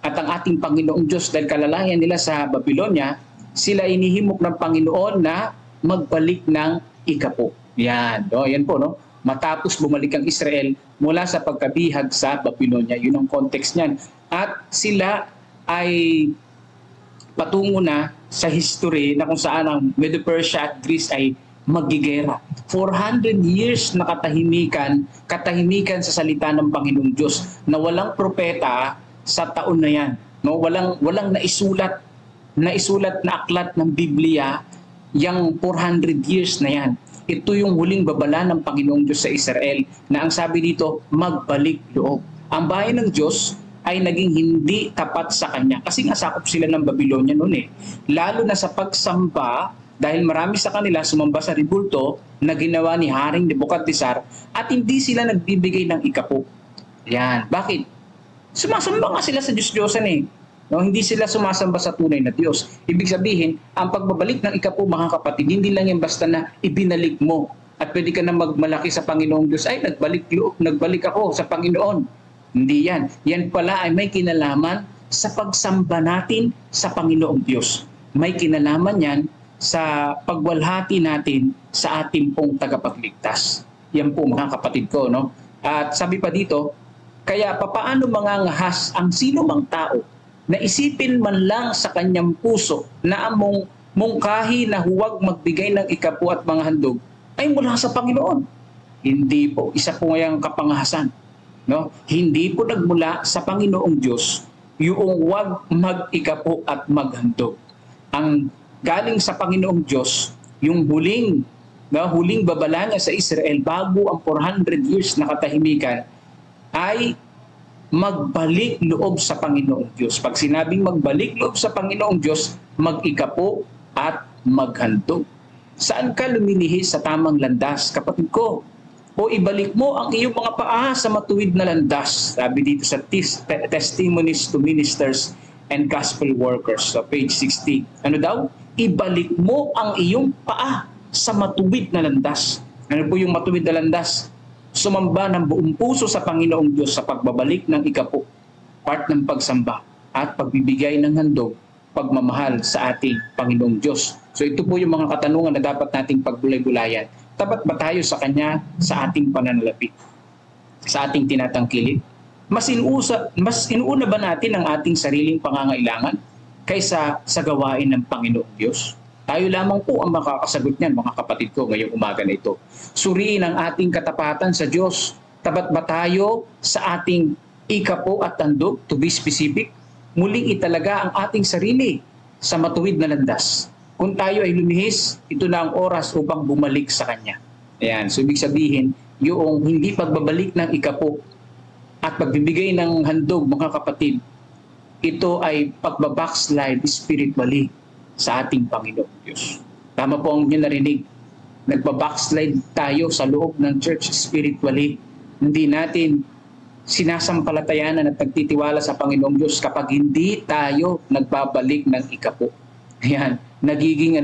At ang ating Panginoong Diyos, dahil kalalayan nila sa Babylonia, sila inihimok ng Panginoon na magbalik ng ikapo. Yan, no? Yan po, no? Matapos bumalik ang Israel mula sa pagkabihag sa Babylonia. Yun ang context niyan. At sila ay patungo na sa history na kung saan ang Medo-Persia at Greece ay magigera. 400 years na katahimikan sa salita ng Panginoong Diyos na walang propeta sa taon na yan. No? Walang naisulat na aklat ng Biblia yung 400 years na yan. Ito yung huling babala ng Panginoong Diyos sa Israel na ang sabi dito, magbalik loob. Ang bayan ng Diyos ay naging hindi tapat sa Kanya kasi nga sakop sila ng Babylonia noon eh. Lalo na sa pagsamba, dahil marami sa kanila sumamba sa ribulto na ginawa ni Haring Nebukadnesar at hindi sila nagbibigay ng ikapo. Yan. Bakit? Sumasamba nga sila sa Diyos-Diyosan eh. No, hindi sila sumasamba sa tunay na Diyos. Ibig sabihin, ang pagbabalik ng ikapo, mga kapatid, hindi lang yan basta na ibinalik mo at pwede ka na magmalaki sa Panginoong Diyos. Ay, nagbalik ako sa Panginoon. Hindi yan. Yan pala ay may kinalaman sa pagsamba natin sa Panginoong Diyos. May kinalaman yan sa pagwalhati natin sa ating pong tagapagligtas. Yan po, mga kapatid ko, no? At sabi pa dito, kaya papaano mangangahas ang sino mang tao na isipin man lang sa kanyang puso na among mungkahi na huwag magbigay ng ikapo at mga handog ay mula sa Panginoon. Hindi po. Isa po ngayang kapangahasan. No? Hindi po nagmula sa Panginoong Diyos yung huwag mag-ikapo at maghandog. Ang galing sa Panginoong Diyos, yung huling babala niya sa Israel bago ang 400 years na katahimikan ay magbalik loob sa Panginoong Diyos. Pag sinabing magbalik loob sa Panginoong Diyos, mag-ikapo at maghandog. Saan ka lumilihi sa tamang landas, kapatid ko? O ibalik mo ang iyong mga paa sa matuwid na landas. Sabi dito sa Testimonies to Ministers and Gospel Workers, so page 60. Ano daw? Ibalik mo ang iyong paa sa matuwid na landas. Ano po yung matuwid na landas? Sumamba ng buong puso sa Panginoong Diyos sa pagbabalik ng ikapo, part ng pagsamba at pagbibigay ng handog, pagmamahal sa ating Panginoong Diyos. So ito po yung mga katanungan na dapat nating pagbulay-gulayan. Tapat ba tayo sa Kanya sa ating pananalapi? Sa ating tinatangkilik? Mas inuuna ba natin ang ating sariling pangangailangan kaysa sa gawain ng Panginoong Diyos? Tayo lamang po ang makakasagot niyan, mga kapatid ko, ngayong umaga na ito. Suriin ang ating katapatan sa Diyos. Tapat ba tayo sa ating ikapo at handog, to be specific? Muling italaga ang ating sarili sa matuwid na landas. Kung tayo ay lumihis, ito na ang oras upang bumalik sa Kanya. Ayan, so ibig sabihin, yung hindi pagbabalik ng ikapo at pagbibigay ng handog, mga kapatid, ito ay pagbabackslide spiritually sa ating Panginoong Diyos. Tama po ang inyo narinig. Nagbabackslide tayo sa loob ng church spiritually. Hindi natin sinasampalatayanan at nagtitiwala sa Panginoong Diyos kapag hindi tayo nagbabalik ng ikapo. Ayan, nagiging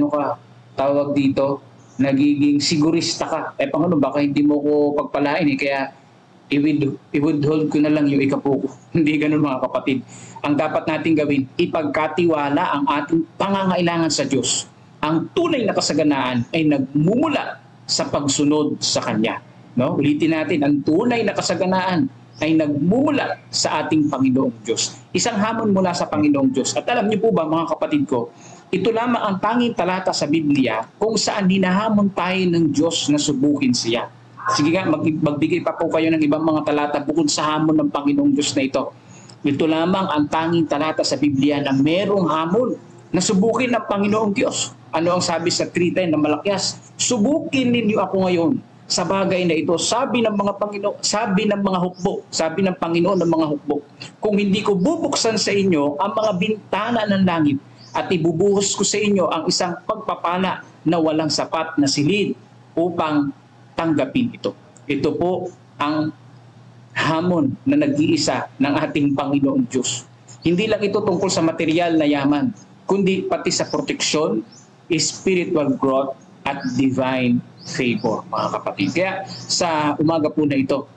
tawag dito, nagiging sigurista ka. Panginoon, baka hindi mo ko pagpalain kaya i-withhold ko na lang yung ikapo ko. Hindi ganun mga kapatid. Ang dapat natin gawin, ipagkatiwala ang ating pangangailangan sa Diyos. Ang tunay na kasaganaan ay nagmumula sa pagsunod sa Kanya. No? Ulitin natin, ang tunay na kasaganaan ay nagmumula sa ating Panginoong Diyos. Isang hamon mula sa Panginoong Diyos. At alam niyo po ba mga kapatid ko, ito lamang ang tanging talata sa Biblia kung saan hinahamon tayo ng Diyos na subukin siya. Sige nga, magbigay pa po kayo ng ibang mga talata bukod sa hamon ng Panginoong Diyos na ito. Ito lamang ang tanging talata sa Biblia na merong hamon na subukin ng Panginoong Diyos. Ano ang sabi sa 3:10 ng Malakyas? Subukin ninyo ako ngayon sa bagay na ito, sabi ng mga Panginoon, sabi ng mga hukbo, sabi ng Panginoon ng mga hukbo, kung hindi ko bubuksan sa inyo ang mga bintana ng langit at ibubuhos ko sa inyo ang isang pagpapala na walang sapat na silid upang tanggapin ito. Ito po ang hamon na nag-iisa ng ating Panginoong Diyos. Hindi lang ito tungkol sa material na yaman, kundi pati sa proteksyon, spiritual growth, at divine favor, mga kapatid. Kaya sa umaga po na ito,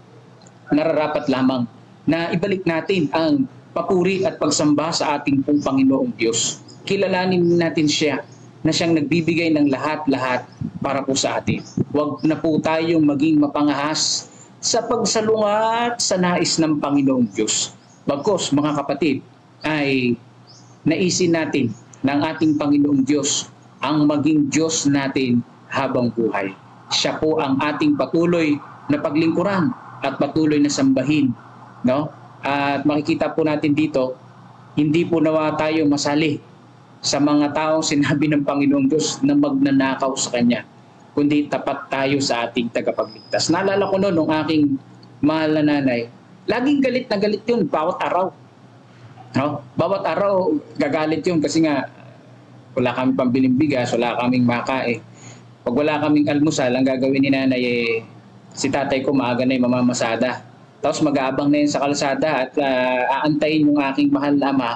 nararapat lamang na ibalik natin ang papuri at pagsamba sa ating pong Panginoong Diyos. Kilalanin natin siya na siyang nagbibigay ng lahat-lahat para po sa atin. Huwag na po tayong maging mapangahas sa pagsalungat sa nais ng Panginoong Diyos. Bagkus, mga kapatid, ay naisin natin ng ating Panginoong Diyos ang maging Diyos natin habang buhay. Siya po ang ating patuloy na paglingkuran at patuloy na sambahin. No? At makikita po natin dito, hindi po nawa tayo masali sa mga taong sinabi ng Panginoong Diyos na magnanakaw sa Kanya, kundi tapat tayo sa ating tagapagligtas. Naalala ko noon, nung aking mahal na nanay, laging galit na galit yun, bawat araw. No? Bawat araw, gagalit yun kasi nga, wala kami pambiling bigas, wala kaming makain. Pag wala kaming almusal, ang gagawin ni nanay si tatay ko maaga na yung mamamasada. Tapos mag-aabang na yun sa kalsada at aantayin yung aking mahal na ama.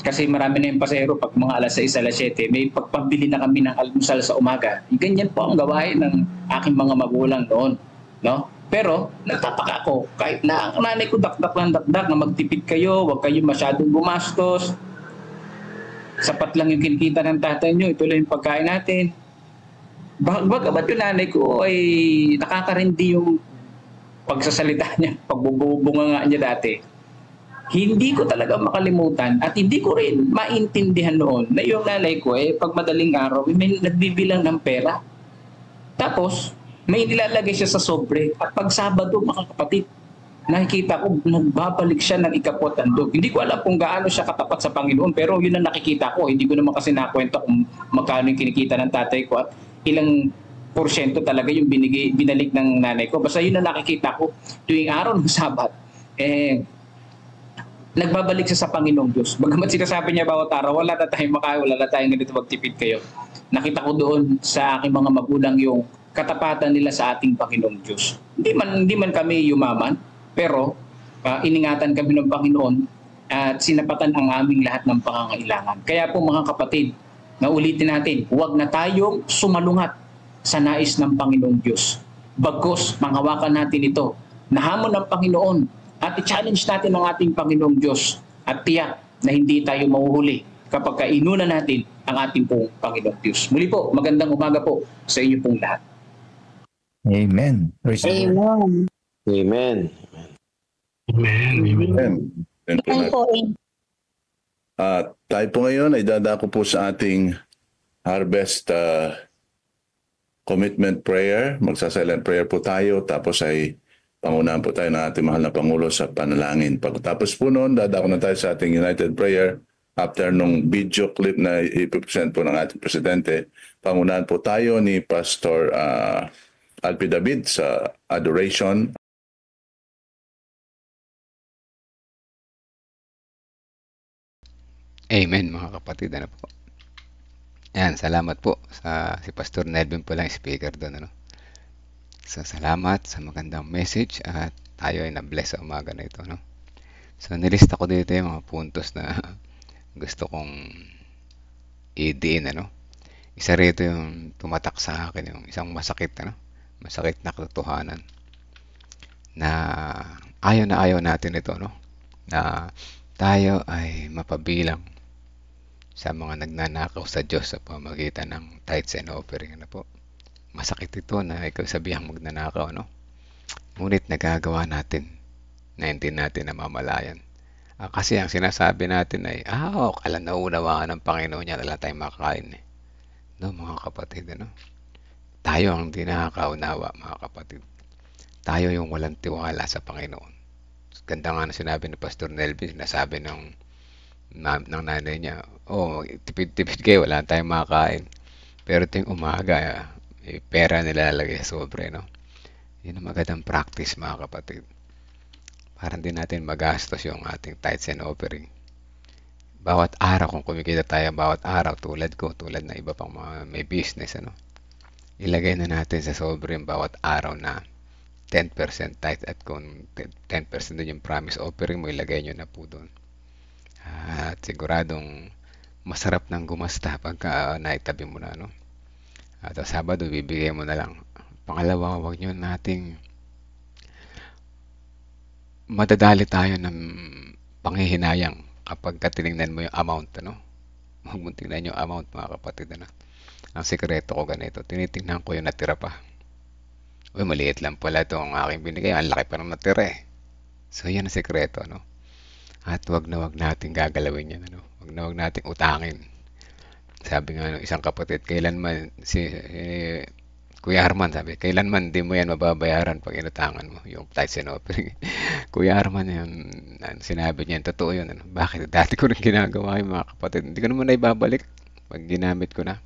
Kasi marami na yung pasero pag mga alas 6, alas 7, may pagpabili na kami ng almusal sa umaga. Ganyan po ang gawain ng aking mga magulang noon. No? Pero nagtataka ako, kahit na ang nanay ko dakdak na magtipid kayo, huwag kayo masyadong gumastos. Sapat lang yung kinikita ng tatay nyo, ito lang yung pagkain natin. Bagamat yung nanay ko ay nakakarindi yung pagsasalita niya, pagbubunga nga niya dati. Hindi ko talaga makalimutan at hindi ko rin maintindihan noon na yung nanay ko pag madaling araw may nagbibilang ng pera. Tapos may nilalagay siya sa sobre at pag Sabado, mga kapatid, nakikita ko nagbabalik siya ng ikapot handog. Hindi ko alam kung gaano siya katapat sa Panginoon pero yun ang nakikita ko. Hindi ko naman kasi nakwento kung magkano yung kinikita ng tatay ko at ilang porsyento talaga yung binalik ng nanay ko. Basta yun ang nakikita ko tuwing araw ng Sabat. Nagbabalik siya sa Panginoong Diyos. Bagamat sinasabi niya bawat araw, wala na tayong makain, wala na tayong ganito, magtipid kayo. Nakita ko doon sa aking mga magulang yung katapatan nila sa ating Panginoong Diyos. Hindi man kami yumaman, pero iningatan kami ng Panginoon at sinapatan ang aming lahat ng pangangailangan. Kaya po mga kapatid, naulitin natin, huwag na tayong sumalungat sa nais ng Panginoong Diyos. Bagkus, manghawakan natin ito. Nahamon ng Panginoon at i-challenge natin ang ating Panginoong Diyos at tiyak na hindi tayo mahuhuli kapag kainuna natin ang ating pong Panginoong Diyos. Muli po, magandang umaga po sa inyo pong lahat. Amen. Praise the Lord. Amen. Amen. Amen. Tayo po ngayon ay dadako po sa ating harvest commitment prayer. Magsa-silent prayer po tayo tapos ay pangunahan po tayo ng ating mahal na Pangulo sa panalangin. Pagkatapos po noon, dadako na tayo sa ating United Prayer. After nung video clip na ipipresent po ng ating Presidente, pangunahan po tayo ni Pastor Alpi David sa adoration. Amen, mga kapatid. Ano po? Yan, salamat po sa si Pastor Nelvin po lang speaker doon. Ano? So, salamat sa magandang message at tayo ay na-bless sa umaga na ito. No? So, nilista ko dito yung mga puntos na gusto kong i-diin. Ano? Isa rito yung tumatak sa akin, yung isang masakit na katotohanan na ayaw natin ito, no? Na tayo ay mapabilang sa mga nagnanakaw sa Diyos sa pamamagitan ng tithes and offering, ano po. Masakit ito na ikaw sabihang magnanakaw, no? Ngunit nagagawa natin na hindi natin namamalayan. Kasi ang sinasabi natin ay, kala naunawaan ng Panginoon niya, wala tayong makakain. No, mga kapatid, ano? Tayo ang hindi nakakaunawa, mga kapatid. Tayo yung walang tiwala sa Panginoon. Ganda nga na sinabi ni Pastor Nelvin, nasabi ng nanay niya, tipid-tipid kayo, wala tayong makakain. Pero ting umaga, pera nilalagay sa sobre, no? Yun ang magandang practice, mga kapatid. Para hindi natin magastos yung ating tithes and offering. Bawat araw, kung kumikita tayo bawat araw, tulad na iba pang mga may business, ano? Ilagay na natin sa sobre yung bawat araw na 10% tithe, at kung 10% din yung promise offering mo, ilagay nyo na po doon. At siguradong masarap nang gumasta pagka naitabi mo na, no? At sa Sabado, bibigay mo na lang. Pangalawa, huwag nyo nating madadali tayo ng panghihinayang kapag tinignan mo yung amount, ano? Huwag mong tingnan yung amount, mga kapatid, ano? Ang sikreto ko ganito, tinitingnan ko yung natira pa. Maliit lang pala ito ang aking binigay, ang laki pa ng natira eh. So yan ang sikreto, no? At wag nating gagalawin yan, ano? Wag nating utangin. Sabi nga ng isang kapatid, kailanman Kuya Arman, sabi, kailanman di mo yan mababayaran pag inutangan mo yung tithes and offering. Kuya Arman, yung sinabi niya, totoo yun. Ano? Bakit? Dati ko rin ginagawa yung mga kapatid. Hindi ko naman na ibabalik pag ginamit ko na.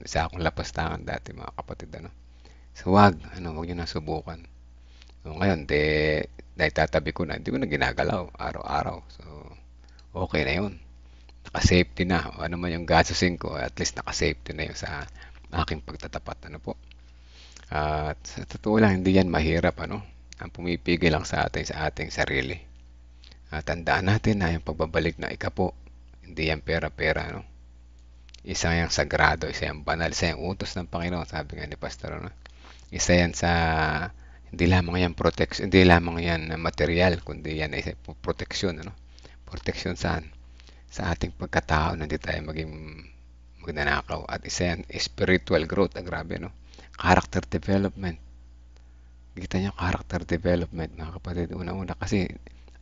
Isa akong lapastangan dati, mga kapatid. Ano? So, wag nyo na subukan. So, ngayon, dahil tatabi ko na, hindi ko na ginagalaw araw-araw. So, okay na yun. Naka-safety na. Ano man yung gastusin ko, at least naka-safety na yun sa aking pagtatapat, ano po. At sa totoo lang, hindi yan mahirap, ano. Ang pumipigil lang sa ating sarili. At tandaan natin na yung pagbabalik na ikapo, hindi yan pera-pera, ano. Isa yung sagrado, isa yung banal, isa yung utos ng Panginoon, sabi nga ni Pastor, ano. Isa yan sa, hindi lamang yan protection, hindi lamang yan material, kundi yan ay proteksyon, ano. Proteksyon saan? Sa ating pagkatao, na hindi tayo maging magnanakaw. At isa yan, spiritual growth. Grabe, no? Character development. Kita nyo, character development, mga kapatid. Una-una, kasi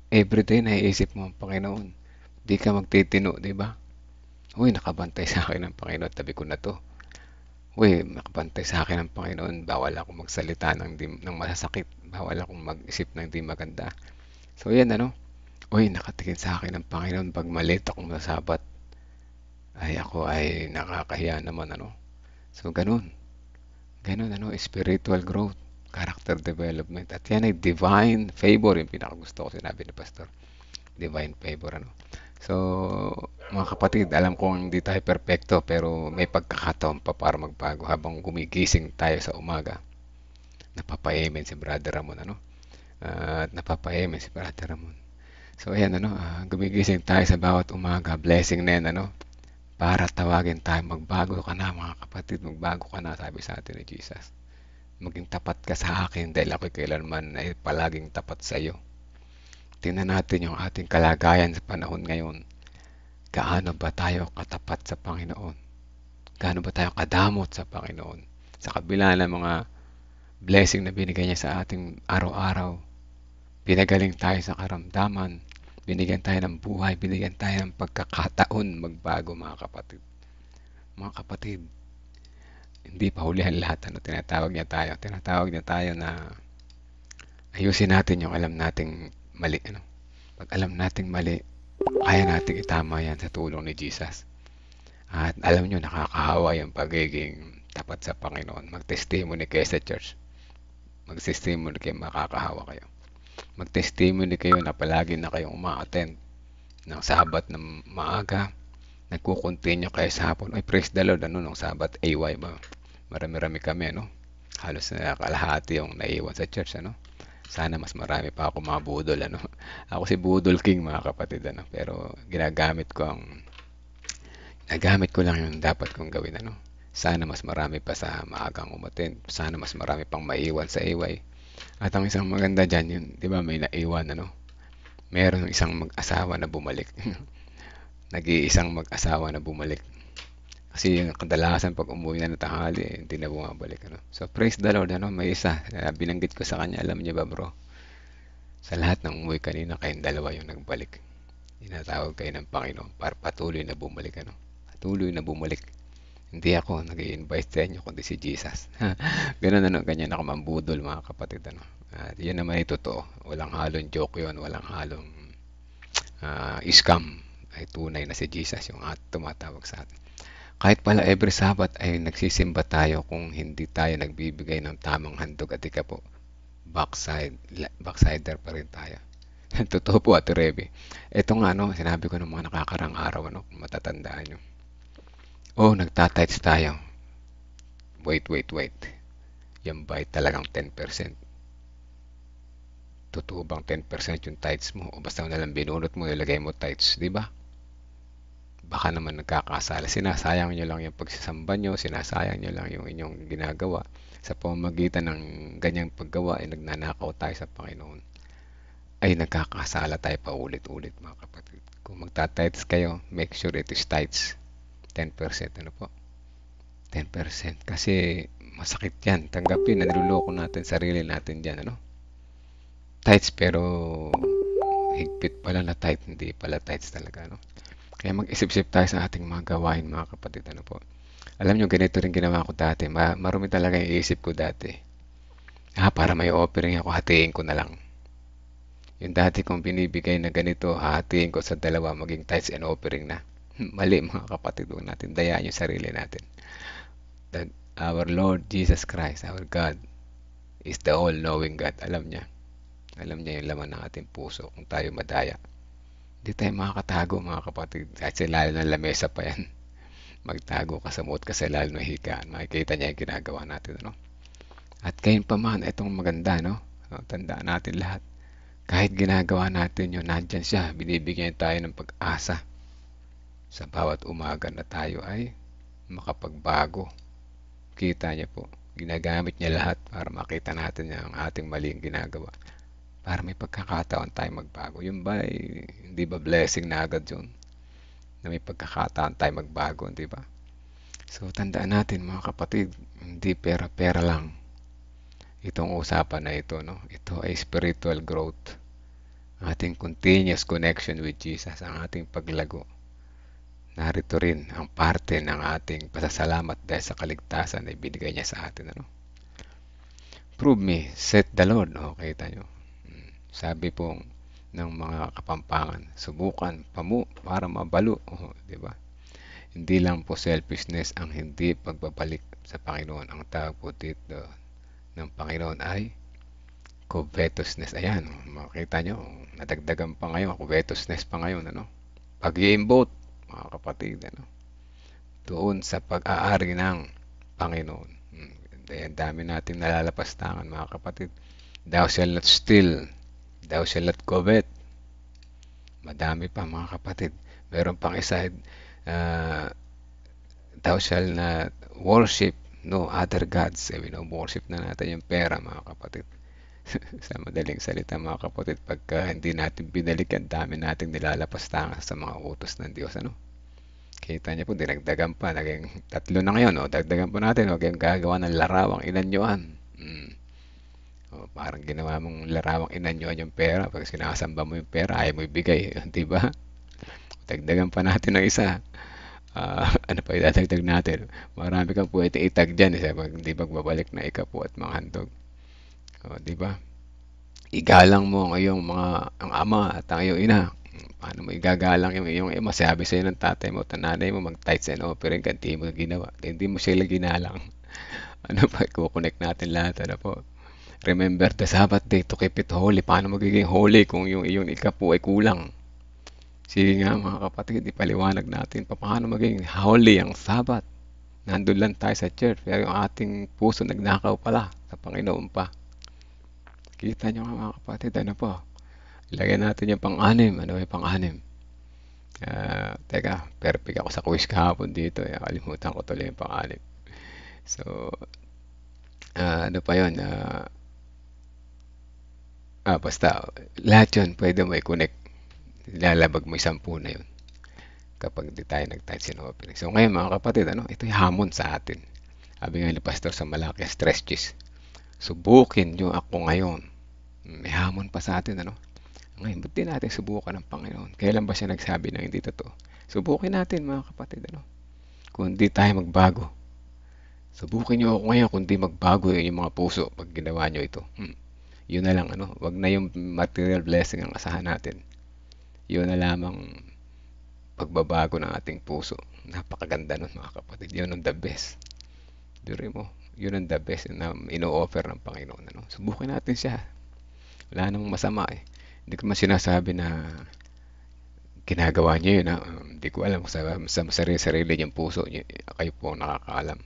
everyday naiisip mo ang Panginoon. Di ka magtitino, di ba? Uy, nakabantay sa akin ang Panginoon. Tabi ko na to. Uy, nakabantay sa akin ang Panginoon. Bawal akong magsalita ng masasakit. Bawal akong mag-isip ng di maganda. So, yan, ano? Uy, nakatingin sa akin ang Panginoon. Pag malit akong masabat, ako ay nakakahiya naman, ano. So, ganun, ano, spiritual growth, character development. At yan ay divine favor, yung pinakagusto ko sinabi ni Pastor. Divine favor, ano. So, mga kapatid, alam kong hindi tayo perfecto, pero may pagkakataon pa para magbago habang gumigising tayo sa umaga. Napapahimin si Brother Ramon, ano. At napapahimin si Brother Ramon. So, ayan, ano, gumigising tayo sa bawat umaga. Blessing na yan, ano. Para tawagin tayo, magbago ka na, mga kapatid, magbago ka na, sabi sa atin ni Jesus. Maging tapat ka sa akin dahil ako kailanman ay palaging tapat sa iyo. Tingnan natin yung ating kalagayan sa panahon ngayon. Gaano ba tayo katapat sa Panginoon? Gaano ba tayo kadamot sa Panginoon? Sa kabila ng mga blessing na binigay niya sa ating araw-araw, pinagaling tayo sa karamdaman, binigyan tayo ng buhay, binigyan tayo ng pagkakataon magbago, mga kapatid. Mga kapatid, hindi pa hulihan lahat. Ano, tinatawag niya tayo na ayusin natin yung alam nating mali. Ano? Pag alam nating mali, kaya nating itama yan sa tulong ni Jesus. At alam nyo, nakakahawa yung pagiging tapat sa Panginoon. Mag-testimony kayo sa church. Mag-testimony kayo, makakahawa kayo. Mag-testimony kayo na palagi na kayong uma-attend ng Sabat na maaga. Nagkukontinue kayo sa hapon. Ay, praise the Lord, ano, nung Sabat, AY ba? Marami-rami kami, ano? Halos na kalahati yung naiwan sa church, ano? Sana mas marami pa ako mga budol, ano? Ako si Budol King, mga kapatid, ano? Pero ginagamit ko ang nagamit ko lang yung dapat kong gawin, ano. Sana mas marami pa sa maagang umattend. Sana mas marami pang maiwan sa AY. At ang isang maganda dyan, yun, di ba, may naiwan, ano. Meron isang mag-asawa na bumalik. Nag-iisang mag-asawa na bumalik. Kasi yung kadalasan pag umuwi na ng tanghali, hindi na bumabalik, ano. So, praise the Lord, ano, may isa. Binanggit ko sa kanya, alam niya ba, bro? Sa lahat ng umuwi kanina, kayong dalawa yung nagbalik. Tinatawag kayo ng Panginoon para patuloy na bumalik, ano. Patuloy na bumalik. Hindi ako nag-i-invite sa inyo, kundi si Jesus. Ganun, ano, ganyan ako mambudol, mga kapatid, ano. Yan naman ay totoo. Walang halong joke yun, walang halong scam. Ay tunay na si Jesus yung tumatawag sa atin. Kahit pala every Sabbath ay nagsisimba tayo kung hindi tayo nagbibigay ng tamang handog at ika po, backsider pa rin tayo. Totoo po, Ate Rebe. Ito nga, no, sinabi ko ng mga nakakarang araw, ano, kung matatandaan nyo. Nagtatights tayo. Wait. Yan ba ay talagang 10%? Totoo bang 10% yung tithes mo? O basta nalang binunot mo, nilagay mo tithes, di ba? Baka naman nagkakasala. Sinasayang nyo lang yung pagsasamba nyo, sinasayang nyo lang yung inyong ginagawa. Sa pamamagitan ng ganyang paggawa, ay nagnanakaw tayo sa Panginoon. Ay nagkakasala tayo pa ulit-ulit, mga kapatid. Kung magta-tithes kayo, make sure it is tithes. 10%, ano po? 10%. Kasi masakit yan. Tanggapin na niluloko natin sarili natin dyan, ano? Tithes, pero higpit pala na tithe, hindi pala tithes talaga, no? Kaya mag-isip-isip tayo sa ating mga gawain, mga kapatid, ano po. Alam nyo, ganito rin ginawa ko dati. Marumi talaga yung isip ko dati. Para may offering ako, hatiin ko na lang. Yung dati kong binibigay na ganito, hatiin ko sa dalawa, maging tithes and offering na. Mali, mga kapatid, huwag natin dayaan yung sarili natin. Our Lord Jesus Christ, our God, is the all-knowing God. Alam niya yung laman ng ating puso kung tayo madaya. Hindi tayo makakatago, mga kapatid. Kahit sa ilalim ng lamesa pa yan. Magtago ka sa muot ka sa ilalim ng higaan. Makikita niya yung ginagawa natin, ano? At gayon pa man, itong maganda, no? Tandaan natin lahat. Kahit ginagawa natin yun, nandyan siya. Binibigyan tayo ng pag-asa. Sa bawat umaga na tayo ay makapagbago. Kita niya po. Ginagamit niya lahat para makita natin ang ating maling ginagawa. Para may pagkakataon tayo magbago. Yun ba, hindi ba blessing na agad yun? Na may pagkakataon tayo magbago, hindi ba? So, tandaan natin, mga kapatid, hindi pera-pera lang. Itong usapan na ito, no? Ito ay spiritual growth. Ating continuous connection with Jesus, ang ating paglago. Narito rin ang parte ng ating pasasalamat dahil sa kaligtasan na ibinigay niya sa atin, ano? Prove me, set the Lord. Kita nyo. Sabi po ng mga Kapampangan, subukan para mabalo, di ba? Hindi lang po selfishness ang hindi pagbabalik sa Panginoon. Ang tawag po dito ng Panginoon ay covetousness. Ayan, makita nyo, nadagdagan pa ngayon, covetousness pa ngayon, ano? Pag-i-imbot, mga kapatid, ano? Doon sa pag-aari ng Panginoon. Ang dami natin nalalapastangan, mga kapatid. Thou shalt not steal. Thou shalt not covet. Madami pa, mga kapatid. Meron pang isa, thou shalt not worship no other gods. Worship na natin yung pera, mga kapatid. Sa madaling salita, mga kapatid, pagka hindi natin binalik, ang dami nating nilalapastangan sa mga utos ng Diyos, ano? Kita niya po, dinagdagan pa. Naging 3 na ngayon, no? Dagdagan pa natin. Huwag yung gagawa ng larawang inanyuan. Parang ginawa mong larawang inanyuan yung pera. Pag sinasamba mo yung pera, ayaw mo ibigay. Di ba? Dagdagan pa natin ng isa. Ano pa idadagdag natin? Marami kang pwede itag dyan. Hindi magbabalik na ikapo at mga handog. Di ba? Igalang mo ang iyong ang ama at ang iyong ina. Paano mo igagalang yung iyong ima? Sabi sa'yo ng tatay mo at nanay mo, mag-tithes and offering ka, hindi mo ginawa. Hindi mo sila ginalang. Ano pa? Kukonect natin lahat. Ano po? Remember the Sabbath day to keep it holy. Paano magiging holy kung yung iyong ikapo ay kulang? Sige nga, mga kapatid, ipaliwanag natin paano maging holy ang Sabbath. Nandun lang tayo sa church, pero yung ating puso nagnakaw pala sa Panginoon pa. Kita nyo nga, mga kapatid, ano po? Ilagay natin yung pang-anim. Ano yung pang-anim? Teka, perfect ako sa quiz kahapon dito. Kalimutan ko tuloy yung pang-anim. So, ano pa yun? Basta, lahat yun, pwede mo i-connect. Lalabag mo yung 10 na yun kapag di tayo nag-tights in opening. So, ngayon mga kapatid, ito yung hamon sa atin. Sabi nga ni Pastor sa Malaki, stress cheese. Subukin nyo ako ngayon. May hamon pa sa atin, Ngayon, ba't di natin subukan ng Panginoon? Kailan ba siya nagsabi ng hindi totoo? Subukin natin mga kapatid, Kung di tayo magbago. Subukin nyo ako ngayon kung di magbago yung mga puso pag ginawa nyo ito. Yun na lang, Wag na yung material blessing ang asahan natin. Yun na lamang pagbabago ng ating puso. Napakaganda nun mga kapatid. Yun ang the best. Dure mo. Yun ang the best na ino-offer ng Panginoon. Subukin natin siya. Wala namang masama eh. Hindi ko man sinasabi na ginagawa niyo yun. Hindi ko alam kung sa sarili niyang puso. Kayo po ang nakakaalam.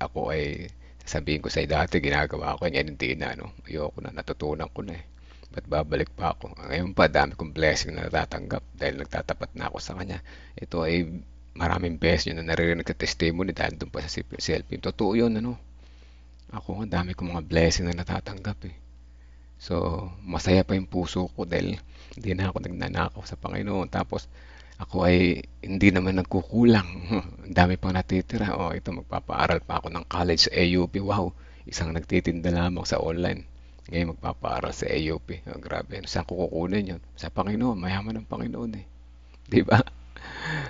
Ako ay sasabihin ko sa dati ginagawa ko yan. Hindi na. Ayoko na. Natutunan ko na eh. Ba't babalik pa ako? Ngayon pa, dami kong blessing na natatanggap dahil nagtatapat na ako sa Kanya. Ito ay maraming beses yun na naririnig sa testimony dahil doon pa sa selfie. Totoo yun, Ako, ang dami kong mga blessing na natatanggap eh. So, masaya pa yung puso ko dahil hindi na ako nagnanakaw sa Panginoon. Tapos, ako ay hindi naman nagkukulang. Ang dami pang natitira. Ito, magpapaaral pa ako ng college sa AUP. Wow, isang nagtitinda lamang sa online. Ngayon magpapaaral sa AUP. Grabe. Saan ko kukunin yun? Sa Panginoon. Mayaman ng Panginoon eh. Diba?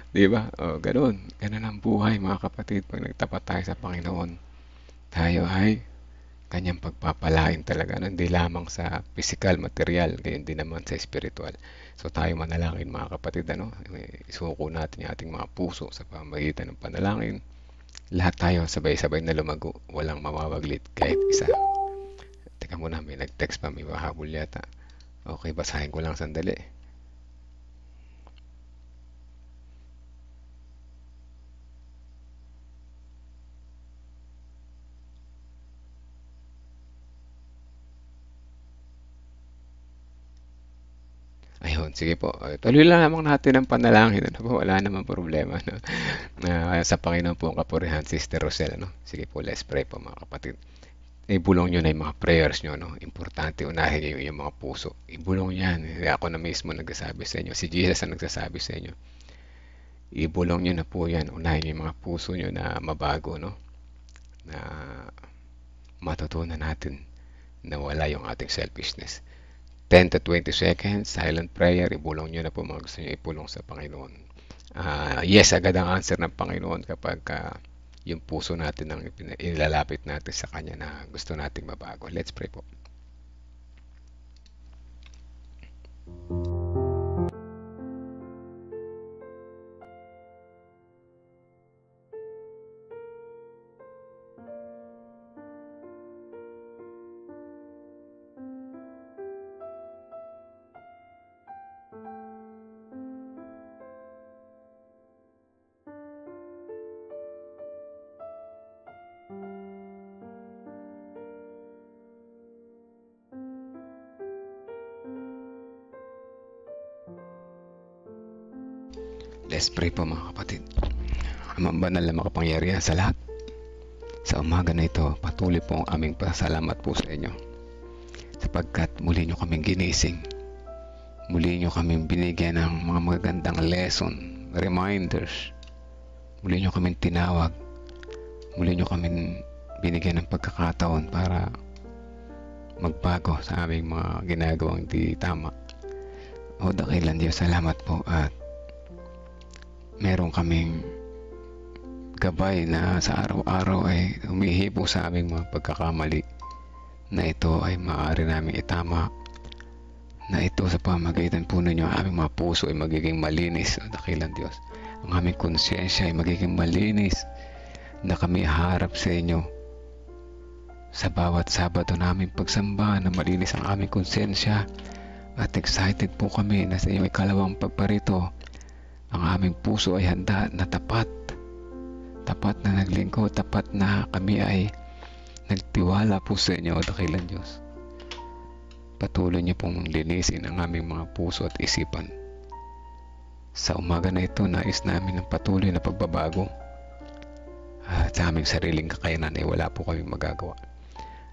Diba? Ganun. Ganun ang buhay mga kapatid. Pag nagtapat tayo sa Panginoon, tayo ay Kanyang pagpapalain talaga. Hindi lamang sa physical, material, gayon din naman sa spiritual. So tayo manalangin mga kapatid. Isuko natin yung ating mga puso sa pamamagitan ng panalangin. Lahat tayo sabay-sabay na lumago. Walang mawawaglit kahit isa. Teka muna, may nag-text pa, may mahabol yata. Okay, basahin ko lang sandali. Ayun, sige po. Tuloy lang naman natin ang panalangin. Wala namang problema. Sa Panginoon po ang kapurihan, Sister Rosel. Sige po, let's pray po mga kapatid. Ibulong nyo na yung mga prayers nyo. Importante, unahin nyo yung mga puso. Ibulong yan. Ako na mismo nagsasabi sa inyo. Si Jesus ang nagsasabi sa inyo. Ibulong nyo na po yan. Unahin nyo yung mga puso nyo na mabago. Na matutunan natin na wala yung ating selfishness. 10 to 20 seconds, silent prayer. Ibulong nyo na po mga gusto nyo ipulong sa Panginoon. Yes, agad ang answer ng Panginoon kapag yung puso natin ang ilalapit natin sa Kanya na gusto nating mabago. Let's pray po. Let's pray po mga kapatid. Amang banal na makapangyarihan sa lahat. Sa umaga na ito, patuloy po ang aming pasalamat po sa inyo. Sapagkat muli nyo kaming ginising. Muli nyo kaming binigyan ng mga magagandang lesson, reminders. Muli nyo kaming tinawag. Muli nyo kaming binigyan ng pagkakataon para magbago sa aming mga ginagawang di tama. O dakilan Diyos, salamat po at meron kaming gabay na sa araw-araw ay humihipo sa aming mga pagkakamali na ito ay maaari namin itama, na ito sa pamamagitan po ninyo ang aming mga puso ay magiging malinis. Dakilan Diyos, ang aming konsyensya ay magiging malinis, na kami harap sa inyo sa bawat Sabado namin pagsamba na malinis ang aming konsensya. At excited po kami na sa inyong ikalawang pagparito ang aming puso ay handa na tapat na naglingkod, tapat na kami ay nagtiwala po sa inyo, dakilan Diyos. Patuloy niyo pong linisin ang aming mga puso at isipan Sa umaga na ito, nais namin ng patuloy na pagbabago. At sa aming sariling kakayanan ay wala po kaming magagawa.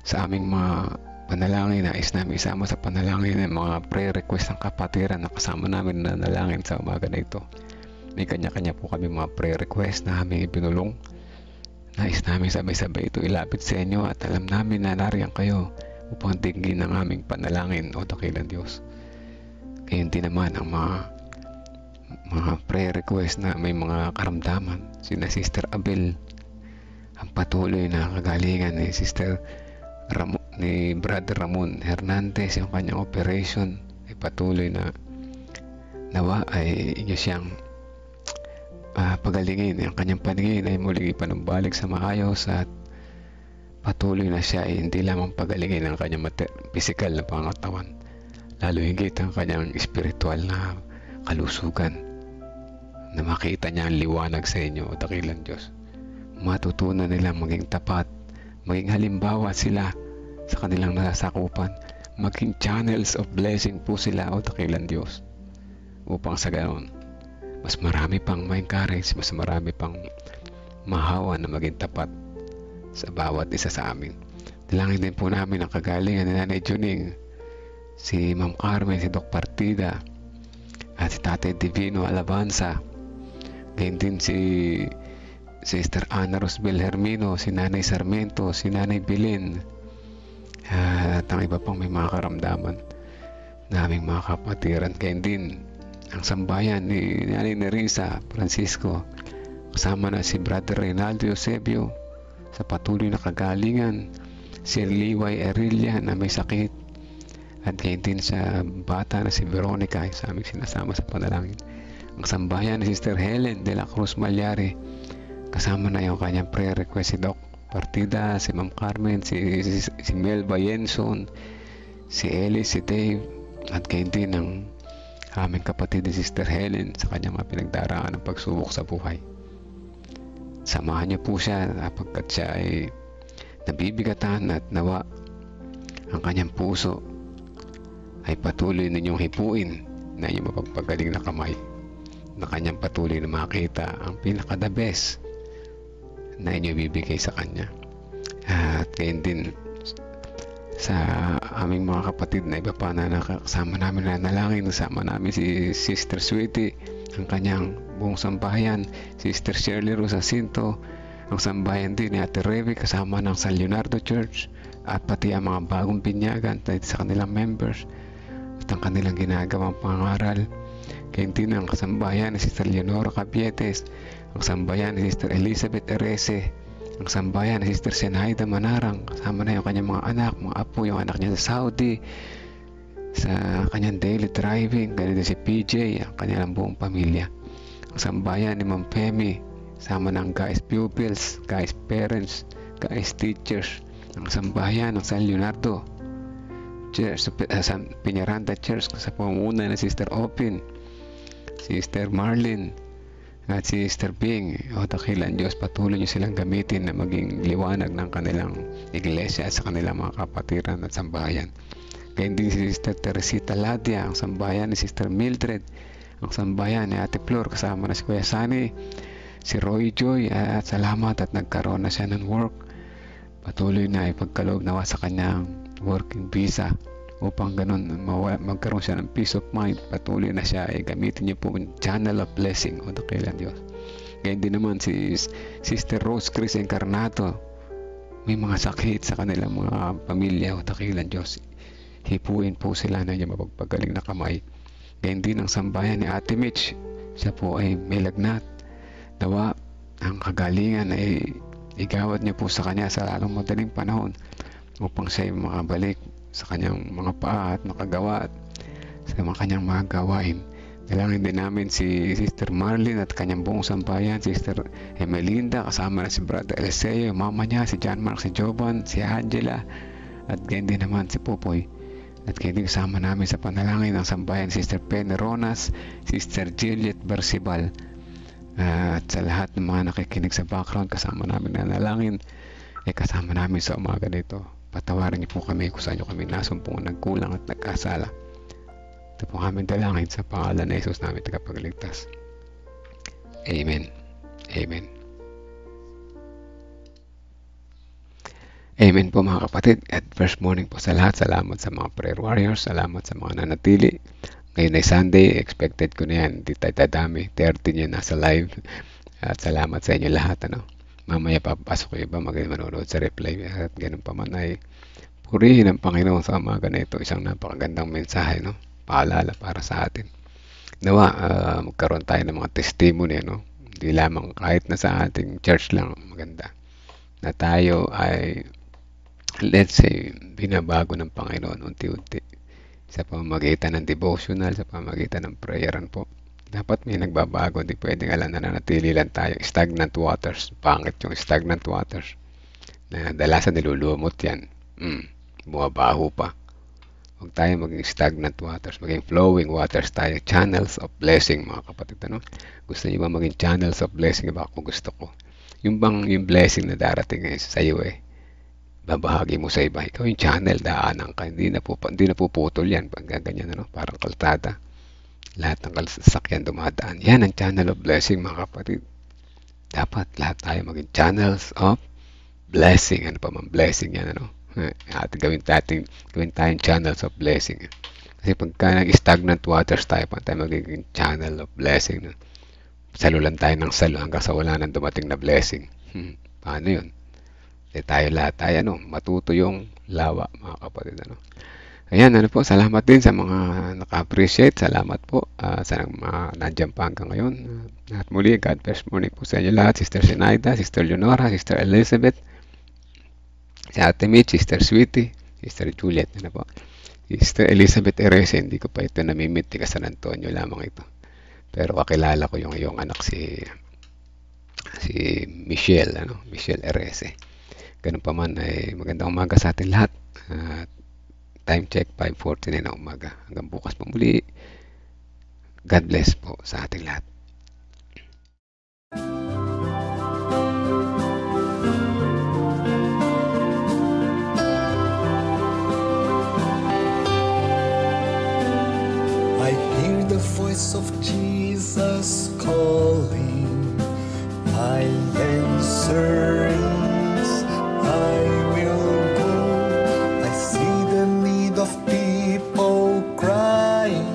Sa aming mga panalangin, nais namin isama sa panalangin ng mga prayer request ng kapatiran na kasama namin na nalangin sa umaga na ito. May kanya-kanya po kami mga prayer request na aming ibinulong. Nais namin sabay-sabay ito ilapit sa inyo at alam namin na nariyan kayo upang tingin ang aming panalangin o dakilang Diyos. Kaya din naman ang mga prayer request na may mga karamdaman. Sina Sister Abel, ang patuloy na kagalingan ni ni Brother Ramon Hernandez, yung kanyang operation ay patuloy na nawa ay inyo siyang pagalingin. Ang kanyang paningin ay muling ipanumbalik sa maayos at patuloy na siya ay hindi lamang pagalingin ang kanyang physical na pangatawan, lalo higit ang kanyang spiritual na kalusugan, na makita niya ang liwanag sa inyo o dakilang Diyos. Matutunan nila maging tapat, maging halimbawa sila sa kanilang nasasakupan, maging channels of blessing po sila o dakilang Diyos, upang sa ganon mas marami pang ma-encourage, mas marami pang mahawa na maging tapat sa bawat isa sa amin. Dalangin din po namin ang kagalingan ni Nanay Juning, si Ma'am Carmen, si Doc Partida, at si Tatay Divino Alabanza, gayon din si Sister Ana Rosbel Hermino, si Nanay Sarmiento, si Nanay Bilin, at ang iba pang may mga karamdaman naming mga kapatiran. Gayon din ang sambayan ni Nanay Nerissa Francisco, kasama na si Brother Reynaldo Eusebio sa patuloy na kagalingan, si Liway Erilla na may sakit, at gayon din sa bata na si Veronica sa aming sinasama sa panalangin. Ang sambayan ni Sister Helen de la Cruz Malyari, kasama na yung kanyang prayer request, si Doc Partida, si Ma'am Carmen, si Melba Yenson, si Ellie, si Dave, at gayon din ang aming kapatid ni Sister Helen sa kanyang mga pinagdaraan ng pagsubok sa buhay. Samahan niyo po siya sapagkat siya ay nabibigatan, at nawa ang kanyang puso ay patuloy ninyong hipuin na inyong mapagpagaling na kamay, na kanyang patuloy na makita ang pinaka-the best na inyo bibigay sa kanya. At gayon din sa aming mga kapatid na iba pa na nakasama namin na nalangin, kasama namin si Sister Sweetie, ang kanyang buong sambahayan, Sister Shirley Rosacinto, ang sambahayan din ni Ate Reve kasama ng San Leonardo Church, at pati ang mga bagong binyagan sa kanilang members at ang kanilang ginagawang pangaral. Kaya din ang kasambahayan ni Sister Leonora Capietes, ang sambahayan ni Sister Elizabeth Erese, ang sambayan ni Sister Senaida Manarang, kasama na yung kanyang mga anak, mga apo, yung anak niya sa Saudi, sa kanyang daily driving, ganito si PJ, ang kanyang buong pamilya. Ang sambayan ni Ma'am Femi, sama ng guys pupils, guys parents, guys teachers, ang sambayan ng San Leonardo Church, sa Piñaranda Church, sa pamumuno ng Sister Opin, Sister Marlene, at si Sister Bing, o dakilang Diyos, patuloy niyo silang gamitin na maging liwanag ng kanilang iglesia at sa kanilang mga kapatiran at sambahayan. Kaya din si Sister Teresita Ladia, ang sambahayan ni Sister Mildred, ang sambahayan ni Ate Flor, kasama na si Kuya Sani, si Roy Joy, at salamat at nagkaroon na siya ng work. Patuloy na ipagkaloob nawa sa kanyang working visa upang ganun magkaroon siya ng peace of mind. Patuloy na siya ay gamitin niyo po channel of blessing o dakilang Diyos. Ngayon din naman si Sister Rose Chris Encarnato, may mga sakit sa kanilang mga pamilya o dakilang Diyos, hipuin po sila na niya mapagpagaling na kamay. Ngayon din ang sambayan ni Ate Mitch, siya po ay may lagnat, dawa ang kagalingan ay igawad niya po sa kanya sa lalong madaling panahon upang siya ay makabalik sa kanyang mga paa at makagawa at sa kanyang mga gawain. Dalangin din namin si Sister Marlene at kanyang buong sambayan, Sister Emelinda, kasama na si Brother Eliseo, mama niya, si John Mark, si Jovan, si Angela, at ganyan din naman si Popoy. At ganyan din kasama namin sa panalangin ng sambayan, Sister Penny Ronas, Sister Juliet Barsibal, at sa lahat ng mga nakikinig sa background, kasama namin na nalangin, kasama namin sa umaga nito. Patawarin niyo po kami kung saan niyo kami nasumpungan, nagkulang at nagkasala. Ito po kami dalangin sa pangalan na Jesus namin tagapagligtas. Amen. Amen. Amen po mga kapatid. At first morning po sa lahat. Salamat sa mga prayer warriors. Salamat sa mga nanatili. Ngayon ay Sunday. Expected ko na yan. Hindi tayo dadami. 13 yun nasa live. At salamat sa inyo lahat. Mamaya papasok ko iba manonood sa replay. At ganun pa man ay purihin ang Panginoon sa umaga na ito. Isang napakagandang mensahe. Paalala para sa atin. Nawa, magkaroon tayo ng mga testimony. Hindi lamang kahit na sa ating church lang. Maganda. Na tayo ay let's say, binabago ng Panginoon unti-unti sa pamamagitan ng devotional, sa pamamagitan ng prayeran po. Dapat may nagbabago, hindi pwedeng alam na nanatili lang tayo. Stagnant waters, pangit yung stagnant waters. Na dalasan nilulumot yan. Bumabaho pa. Huwag tayo maging stagnant waters, maging flowing waters tayo. Channels of blessing, mga kapatid. Gusto niyo ba maging channels of blessing? Baka kung gusto ko. Yung blessing na darating sa iyo babahagi mo sa iba. Ikaw yung channel, daanan ka. Hindi na puputol yan. Pag ganyan, parang kalsada. Lahat ng sasakyan dumadaan. Yan ang channel of blessing, mga kapatid. Dapat lahat tayo maging channels of blessing. Ano pa man blessing yan, At gawin tayong channels of blessing. Kasi pagka nag-stagnant waters tayo, magiging channel of blessing. Salo lang tayo ng salo hanggang sa wala nang dumating na blessing. Paano yun? Tayo lahat tayo matuto yung lawa, mga kapatid. Ayan, po, salamat din sa mga naka-appreciate. Salamat po sa mga nandiyan pa hanggang ngayon. At muli, God bless morning po sa inyo lahat. Sister Sinaida, Sister Leonora, Sister Elizabeth, si Ate Mitch, Sister Sweetie, Sister Juliet, po. Sister Elizabeth Erese, hindi ko pa ito namimit, tiga San Antonio lamang ito. Pero kakilala ko yung iyong anak si Michelle, Michelle Erese. Ganun pa man ay magandang umaga sa atin lahat. Time check 5:49 na umaga. Hanggang bukas pa muli. God bless po sa ating lahat. I hear the voice of Jesus calling. My answer is I will go. I see the need of people crying.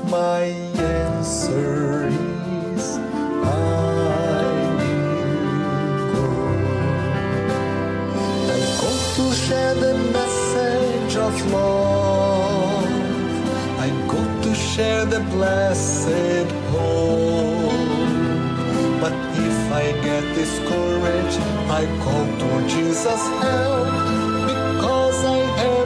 My answer is I will go. I go to share the message of love. I go to share the blessed hope. But if I get discouraged, I call to Jesus' help, because I have